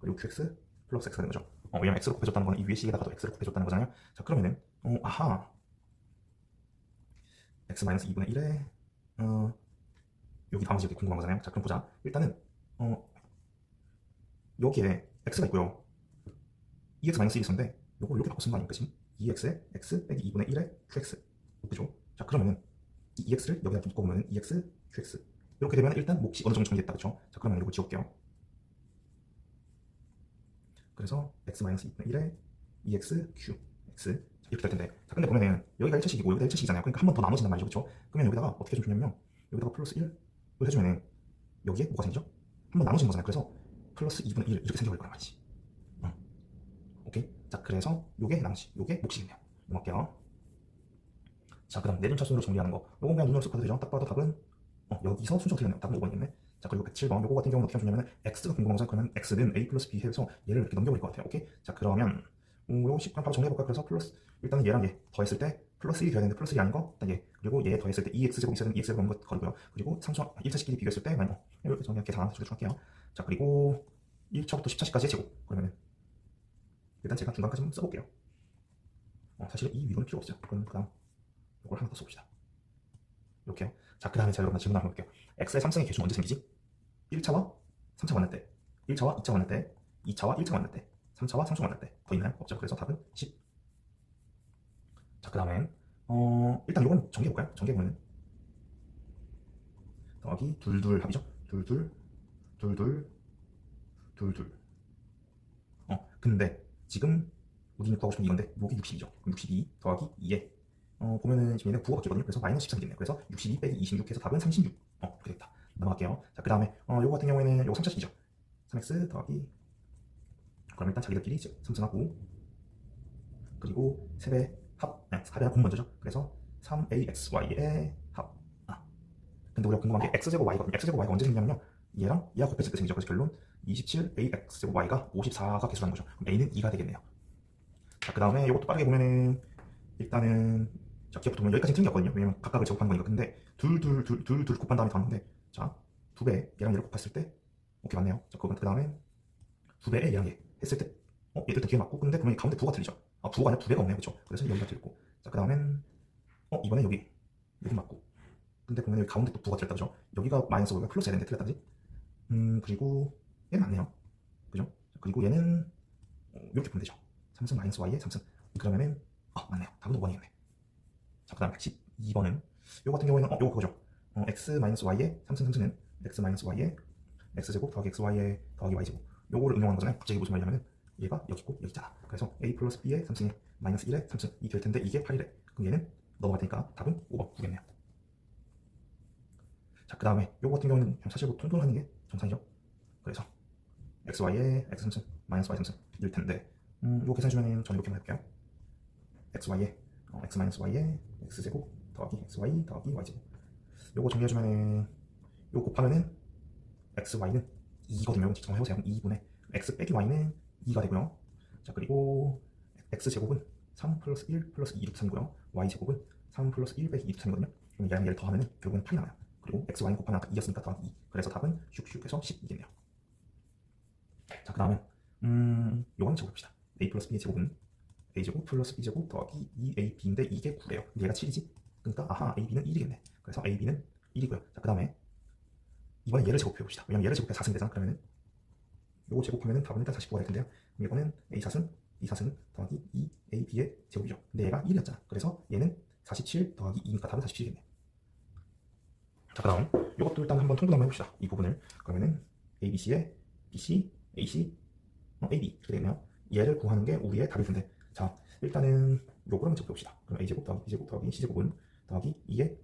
그리고 QX 플러스 X가 되는 거죠. 왜냐면 X로 곱해줬다는 거는 이 위에 식에다가도 X를 곱해줬다는 거잖아요. 자, 그러면은 아하 X-2분의 1에 여기 나머지 이렇게 궁금한 거잖아요. 자, 그럼 보자. 일단은 여기에 X가 있고요. 2x-1이 있었는데 요걸 이렇게 바꿔 쓴 거 아닙니까 지금? 2x에 x 빼기 2분의 1에 qx 그죠? 자, 그러면은 이 2x를 여기다 묶어보면 2x qx 이렇게 되면 일단 몫이 어느 정도 정리됐다. 그죠? 자, 그러면 이거 지울게요. 그래서 x-2분의 1에 2x qx 이렇게 될 텐데, 자, 근데 보면은 여기가 1차식이고 여기가 1차식이잖아요. 그러니까 한 번 더 나눠진단 말이죠. 그쵸? 그러면 여기다가 어떻게 해주면 좋냐면요, 여기다가 플러스 1을 해주면은 여기에 뭐가 생기죠? 한 번 나눠지는 거잖아요. 그래서 플러스 2분의 1 이렇게 생겨버릴 거란 말이지. 오케이? 자, 그래서 요게 나머지, 요게 몫이겠네요. 넘어갈게요. 자, 그 다음 내림차순으로 정리하는 거, 요건 그냥 눈으로 쓱 봐도 되죠. 딱 봐도 답은 여기서 순서가 틀렸네요. 답은 5번이겠네. 자, 그리고 107번 요거 같은 경우는 어떻게 하면 좋냐면 x가 궁금한 거잖아요. 그러면 x는 a 플러스 b 해서 얘를 이렇게 넘겨버릴 것 같아요. 오케이? 자, 그러면 요거씩 바로 정리해볼까요? 그래서 플러스, 일단은 얘랑 얘 더했을 때 플러스 1이 돼야 되는데 플러스 1이 아닌 거 일단 얘, 그리고 얘 더했을 때 2x제곱 있어야 되는 2x제곱 넘는 거 거리고요. 그리고 1차식끼리 비교했을 때 이렇게 정리할 계산 수술 할게요. 자, 그리고 1차부터 10차식까지의 제곱, 그러면은 일단 제가 중간까지만 써볼게요. 사실 이 위로는 필요 없어요. 그럼 그 다음 이걸 하나 더 써봅시다. 이렇게요. 자, 그 다음에 제가 여러분 질문 한번 해볼게요. x의 3승의 개수는 언제 생기지? 1차와 3차 만날 때, 1차와 2차 만날 때, 2차와 1차 만날 때, 3차와 3차 만날 때. 더 있나요? 없죠. 그래서 답은 10. 자, 그 다음엔 일단 이건 정리해볼까요? 정리해보면 더하기 둘둘 합이죠. 둘둘 둘둘 둘둘. 근데 지금 우리는 구하고 싶은 게 이건데 요게 60이죠. 그럼 62 더하기 2에 보면은 지금 얘네가 9가 바뀌거든요. 그래서 마이너스 13이겠네요. 그래서 62 빼기 26 해서 답은 36. 그렇게 되겠다. 넘어갈게요. 자, 그 다음에 요거 같은 경우에는 요거 3차식이죠. 3x 더하기, 그럼 일단 자기들끼리 3승하고, 그리고 3배 합, 4배 합 곱 먼저죠. 그래서 3axy의 합. 근데 우리가 궁금한 게 x제곱 y거든요. x제곱 y가 언제 생기냐면요, 얘랑 얘가 곱했을 때 생기죠. 그래서 결론 27ax제곱 y가 54가 개수라는 거죠. 그럼 a는 2가 되겠네요. 자, 그 다음에 이것도 빠르게 보면은 일단은, 자, 기억부터 보면 여기까지 틀린 게 없거든요. 왜냐면 각각을 제곱한 거니까. 근데 둘 곱한 다음에 더하는데, 자, 2배 얘랑 얘를 곱했을 때 오케이, 맞네요. 자, 그 다음에 2배에 얘랑 얘 했을 때 얘도 일단 뒤에 맞고, 근데 그러면 가운데 부호가 틀리죠. 부호가 아니라 2배가 없네요. 그렇죠? 그래서 여기가 틀렸고, 자, 그 다음엔 이번엔 여기 맞고, 근데 보면 여기 가운데 또 부호가 틀렸다. 그죠? 여기가 마이너스 5가 플러스 해야 되는데 틀렸다지. 그리고 얘는 맞네요. 그죠? 그리고 얘는 이렇게 보면 되죠. 3승 마이너스 y에 3승. 그러면은 맞네요. 답은 5번이겠네. 자, 그 다음 112번은 요거 같은 경우에는 요거 그거죠. x 마이너스 y에 3승 3승은 x 마이너스 y에 x제곱 더하기 xy에 더하기 y제곱, 요거를 응용하는 거잖아요. 갑자기 무슨 말이냐면은 얘가 여기 있고 여기 있잖아. 그래서 a 플러스 b에 3승에 마이너스 1에 3승 이 될 텐데 이게 8이래. 그럼 얘는 넘어갈 테니까 답은 5번 9겠네요. 자, 그 다음에 요거 같은 경우는 사실 뭐 통분하는 게 정상이죠. 그래서 xy에 x 3승 마이너스 y 3승 일 텐데, 요거 계산해주면 저는 이렇게 해볼게요. xy에 x 마이너스 y에 x제곱 더하기 xy 더하기 y제곱, 요거 정리해주면은 요거 곱하면은 xy는 2거든요. 직접 해보세요. 2분의 x 빼기 y는 2가 되고요. 자, 그리고 x제곱은 3 플러스 1 플러스 2 루트 3이고요. y제곱은 3 플러스 1 빼기 2 루트 3이거든요. 그럼 얘랑 얘를 더하면은 결국은 8이 나와요. 그리고 xy는 곱하면 아까 2였으니까 더하기 2. 그래서 답은 슉슉해서 12겠네요. 자, 그 다음은 요거는 적어봅시다. a 플러스 b의 제곱은 a제곱 플러스 b제곱 더하기 2ab인데 이게 9래요. 얘가 7이지? 그러니까 아하, ab는 1이겠네. 그래서 ab는 1이고요. 자, 그 다음에 이번에 얘를 제곱해봅시다. 왜냐면 얘를 제곱해 4승 되잖아. 그러면은 요거 제곱하면은 답은 일단 49가 될 텐데요. 그럼 이거는 a4승, b4승 더하기 2ab의 제곱이죠. 근데 얘가 1이었잖아. 그래서 얘는 47 더하기 2니까 답은 47이겠네. 자, 그 다음 요것도 일단 한번 통분 한번 해봅시다. 이 부분을. 그러면은 abc에 bc, ac, ab 이렇게 되겠네요. 얘를 구하는 게 우리의 답일 텐데, 자, 일단은 요거를 한번 적어봅시다. 그럼 a제곱 더하기 b제곱 더하기 c제곱은 더하기 2의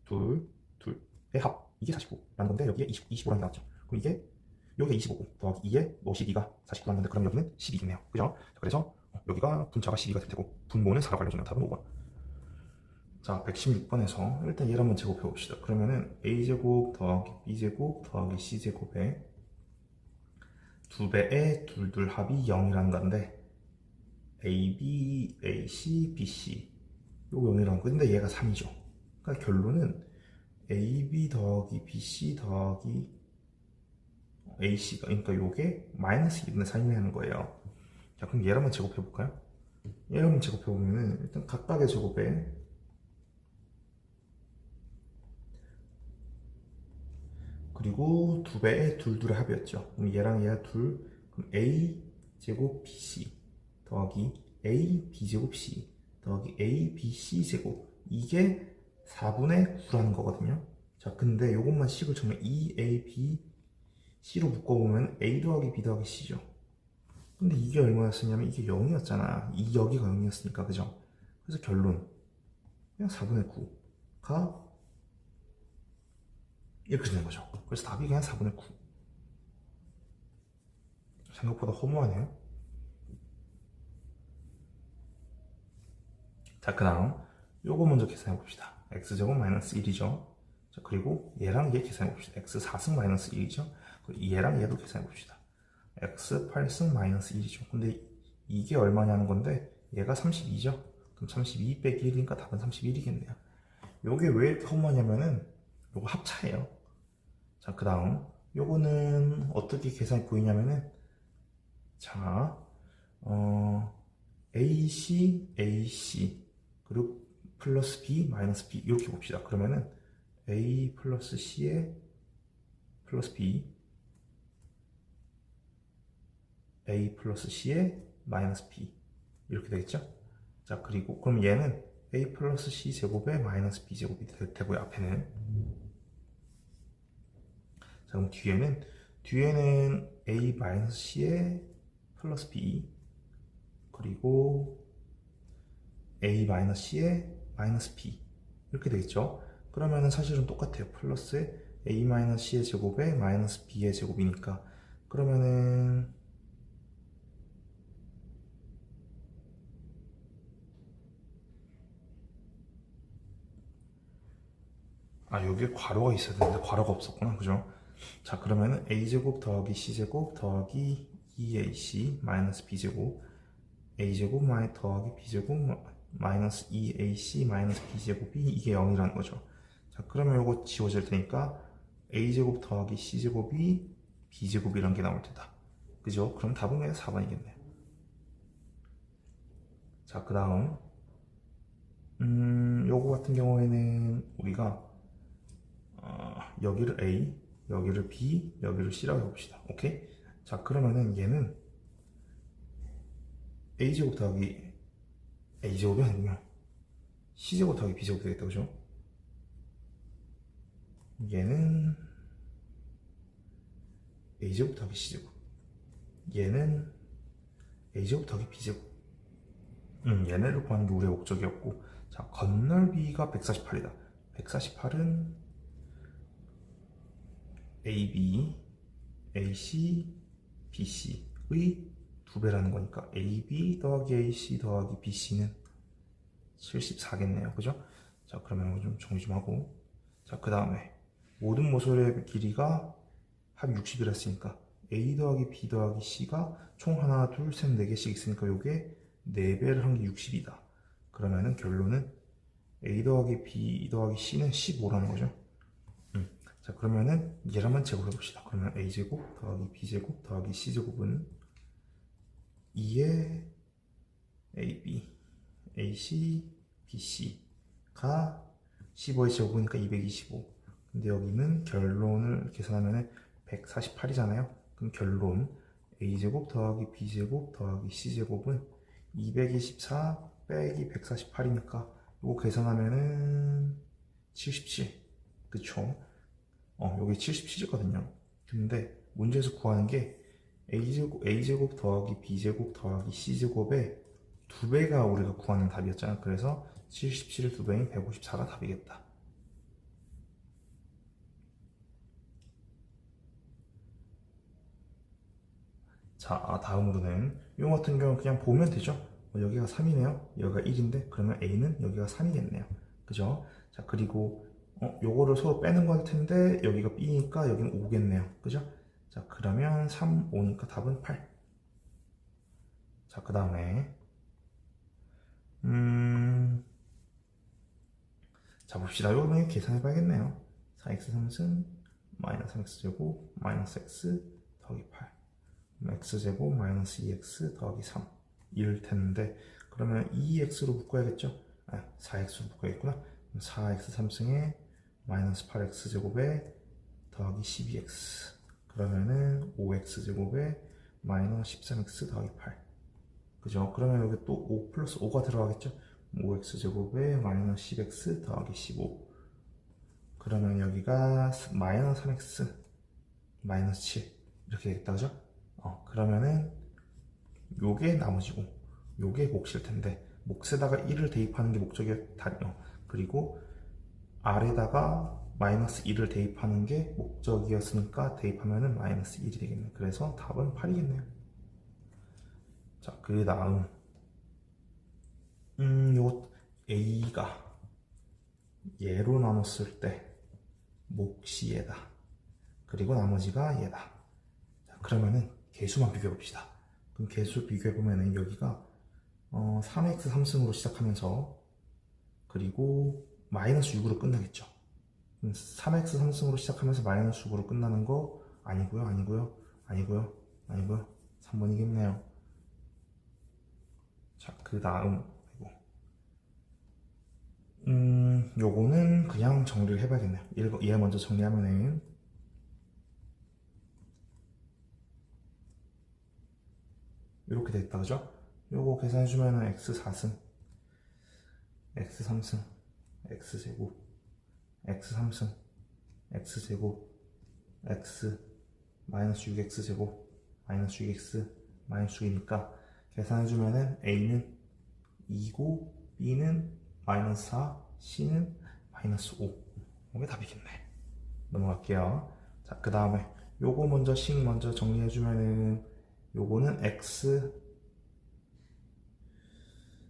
2의 합, 이게 49라는 건데 여기에 25라는 게 나왔죠. 그럼 이게 여기가 25고 더하기 2에 12가 49라는 건데, 그럼 여기는 12겠네요. 그죠? 그래서 여기가 분차가 12가 될 테고 분모는 4라고 알려주네요. 답은 5번. 자, 116번에서 일단 얘를 한번 제곱해 봅시다. 그러면은 a제곱 더하기 b제곱 더하기 c제곱에 2배의 둘 합이 0이라는 건데, ab, ac, bc 요거 0이라는 거. 근데 얘가 3이죠. 그러니까 결론은 ab 더하기 bc 더하기 ac가, 그러니까 요게 마이너스 2분의 3이라는 거예요. 자, 그럼 얘를 한번 제곱해 볼까요? 얘를 한번 제곱해 보면은 일단 각각의 제곱에 그리고 2배의 둘의 합이었죠. 그럼 얘랑 얘가 둘, 그럼 a 제곱 bc 더하기 a b제곱 c 더하기 a bc 제곱, 이게 4분의 9라는 거거든요. 자, 근데 요것만 식을 정말 2a b c로 묶어보면 a 더하기 b 더하기 c죠. 근데 이게 얼마였었냐면 이게 0이었잖아. 이 여기가 0이었으니까, 그죠? 그래서 결론 그냥 4분의 9가 이렇게 되는 거죠. 그래서 답이 그냥 4분의 9. 생각보다 허무하네요. 자, 그 다음 요거 먼저 계산해 봅시다. x제곱 마이너스 1이죠. 자, 그리고 얘랑 얘 계산해 봅시다. x 4승 마이너스 1이죠. 얘랑 얘도 계산해 봅시다. x 8승 마이너스 1이죠. 근데 이게 얼마냐는 건데 얘가 32죠. 그럼 32 빼기 1이니까 답은 31이겠네요. 요게 왜 이렇게 허무하냐면은 요거 합차예요. 자, 그 다음 요거는 어떻게 계산이 보이냐면은, 자, AC, AC 그리고 플러스 B 마이너스 B 이렇게 봅시다. 그러면은 A 플러스 C에 플러스 B, A 플러스 C에 마이너스 B 이렇게 되겠죠? 자, 그리고 그럼 얘는 A 플러스 C 제곱에 마이너스 B 제곱이 되고요. 앞에는. 자, 그럼 뒤에는 A 마이너스 C에 플러스 B 그리고 A 마이너스 C에 마이너스 B 이렇게 되겠죠. 그러면은 사실은 똑같아요. 플러스에 A 마이너스 C의 제곱에 마이너스 B의 제곱이니까, 그러면은 여기에 괄호가 있어야 되는데 괄호가 없었구나. 그죠? 자, 그러면은 a제곱 더하기 c제곱 더하기 2ac 마이너스 b제곱 a제곱 더하기 b제곱 마이너스 2ac 마이너스 b제곱이 이게 0이라는 거죠. 자, 그러면 이거 지워질 테니까 a제곱 더하기 c제곱이 b제곱이란 게 나올 테다. 그죠? 그럼 답은 그냥 4번이겠네요. 자, 그 다음 요거 같은 경우에는 우리가 여기를 A, 여기를 B, 여기를 C라고 해봅시다. 오케이? 자, 그러면은 얘는 A제곱 더하기 A제곱이 아니면 C제곱 더하기 B제곱 되겠다. 그죠? 얘는 A제곱 더하기 C제곱, 얘는 A제곱 더하기 B제곱. 얘네를 구하는 게 우리의 목적이었고, 자, 건널비가 148이다. 148은 AB, AC, BC의 2배라는 거니까 AB 더하기 AC 더하기 BC는 74겠네요. 그죠? 자, 그러면 이거 좀 정리 좀 하고, 자, 그 다음에 모든 모서리의 길이가 합 60이라 했으니까 A 더하기 B 더하기 C가 총 하나, 둘, 셋, 4개씩 있으니까 요게 4배를 한 게 60이다. 그러면은 결론은 A 더하기 B 더하기 C는 15라는 거죠. 자, 그러면은 얘를 한번 제곱해 봅시다. 그러면 A제곱 더하기 B제곱 더하기 C제곱은 2의 AB, AC, BC가 15의 제곱이니까 225. 근데 여기는 결론을 계산하면 148이잖아요. 그럼 결론 A제곱 더하기 B제곱 더하기 C제곱은 224 빼기 148이니까 이거 계산하면은 77. 그쵸? 여기 77이거든요. 근데 문제에서 구하는 게 A제곱 더하기 B제곱 더하기 C제곱의 2배가 우리가 구하는 답이었잖아. 그래서 77의 2배인 154가 답이겠다. 자, 다음으로는 이거 같은 경우는 그냥 보면 되죠. 여기가 3이네요. 여기가 1인데 그러면 A는 여기가 3이겠네요. 그죠? 자, 그리고 요거를 서로 빼는 걸 텐데 여기가 B니까 여기는 5겠네요. 그죠? 자, 그러면 3, 5니까 답은 8. 자, 그 다음에 자, 봅시다. 이거는 계산해 봐야겠네요. 4x 3승 마이너스 3x제곱 마이너스 x 더하기 8, x제곱 마이너스 2x 더하기 3 이럴 텐데, 그러면 2x로 묶어야겠죠? 4x로 묶어야겠구나. 4x 3승에 마이너스 8x제곱에 더하기 12x, 그러면은 5x제곱에 마이너스 13x 더하기 8. 그죠? 그러면 여기 또 5 플러스 5가 들어가겠죠? 5x제곱에 마이너스 10x 더하기 15. 그러면 여기가 마이너스 3x 마이너스 7 이렇게 되겠다. 그죠? 그러면은 요게 나머지고 요게 몫일 텐데, 몫에다가 1을 대입하는 게 목적이었다요. 그리고 R에다가 마이너스 1을 대입하는 게 목적이었으니까 대입하면은 마이너스 1이 되겠네. 그래서 답은 8이겠네요. 자, 그 다음 요 A가 얘로 나눴을 때 몫이 얘다. 그리고 나머지가 얘다. 자, 그러면은 개수만 비교해 봅시다. 그럼 개수 비교해 보면은 여기가 3x 3승으로 시작하면서 그리고 마이너스 6으로 끝나겠죠. 3x 3승으로 시작하면서 마이너스 6으로 끝나는 거 아니고요. 3번이겠네요. 자, 그 다음 요거는 그냥 정리를 해봐야겠네요. 얘 먼저 정리하면은 이렇게 됐다. 그죠? 요거 계산해주면은 x 4승 x 3승 x제곱 x 3승 x제곱 x 마이너스 6x제곱 마이너스 6x 마이너스 6이니까 계산해주면은 a는 2고 b는 마이너스 4, c는 마이너스 5. 이게 답이겠네. 넘어갈게요. 자, 그 다음에 요거 먼저 식 먼저 정리해주면은 요거는 x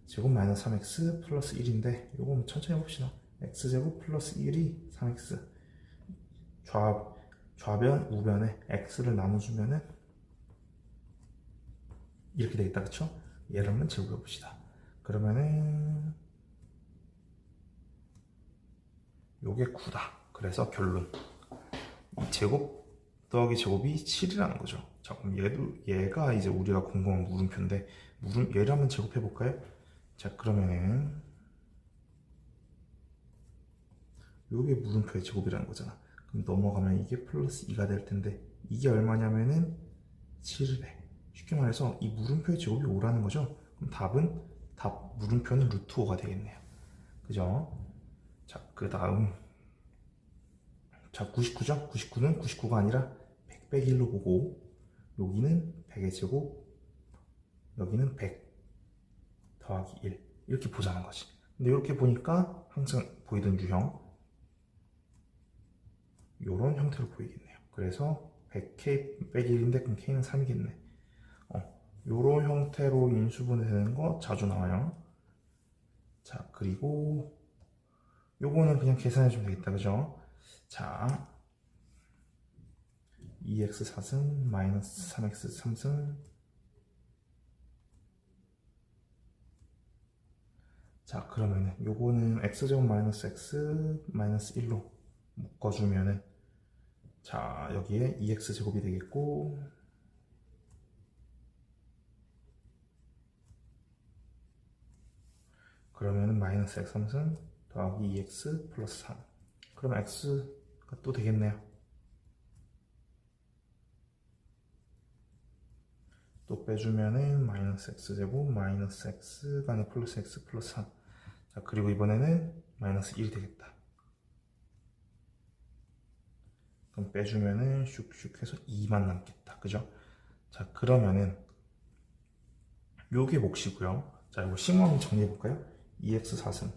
제곱 마이너스 3x 플러스 1인데 요거 천천히 해봅시다. x제곱 플러스 1이 3x. 좌변, 우변에 x를 나눠주면은 이렇게 되겠다, 그쵸? 얘를 한번 제곱해 봅시다. 그러면은 요게 9다. 그래서 결론, 이 제곱 더하기 제곱이 7이라는 거죠. 자, 그럼 얘가 이제 우리가 궁금한 물음표인데, 얘를 한번 제곱해 볼까요? 자, 그러면은 요게 물음표의 제곱이라는 거잖아. 그럼 넘어가면 이게 플러스 2가 될 텐데, 이게 얼마냐면은 7배. 쉽게 말해서 이 물음표의 제곱이 5라는 거죠. 그럼 물음표는 루트 5가 되겠네요. 그죠? 자, 그 다음, 자, 99죠? 99는 99가 아니라 100 빼기 1로 보고, 여기는 100의 제곱, 여기는 100 더하기 1. 이렇게 보자는 거지. 근데 이렇게 보니까 항상 보이던 유형, 요런 형태로 보이겠네요. 그래서 100k 빼기 1인데 그럼 k는 3이겠네. 요런 형태로 인수분해 되는 거 자주 나와요. 자, 그리고 요거는 그냥 계산해 주면 되겠다, 그죠? 자, 2x 4승 마이너스 3x 3승. 자, 그러면은 요거는 x제곱 마이너스 x 마이너스 1로 묶어주면은, 자, 여기에 2x 제곱이 되겠고, 그러면은 마이너스 x 3승 더하기 2x 플러스 3. 그러면 x가 또 되겠네요. 또 빼주면은 마이너스 x제곱 마이너스 x가 아니라 플러스 x 플러스 3. 자, 그리고 이번에는 마이너스 1이 되겠다. 그럼 빼주면은 슉슉 해서 2만 남겠다, 그죠? 자, 그러면은 요게 몫이고요. 자, 이거 싱어 정리해 볼까요? 2x 4승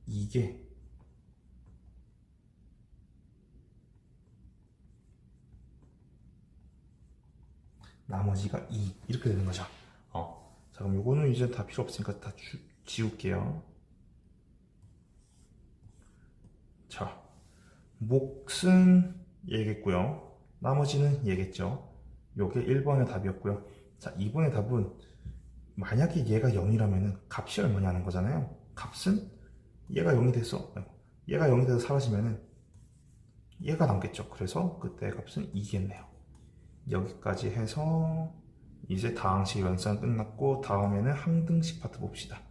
이게 나머지가 2 이렇게 되는 거죠. 자, 그럼 요거는 이제 다 필요 없으니까 다 지울게요. 자, 몫은 얘겠고요. 나머지는 얘겠죠. 요게 1번의 답이었고요. 자, 2번의 답은 만약에 얘가 0이라면 값이 얼마냐는 거잖아요. 값은 얘가 0이 돼서 얘가 0이 돼서 사라지면은 얘가 남겠죠. 그래서 그때 값은 2겠네요. 여기까지 해서 이제 다항식 연산 끝났고, 다음에는 항등식 파트 봅시다.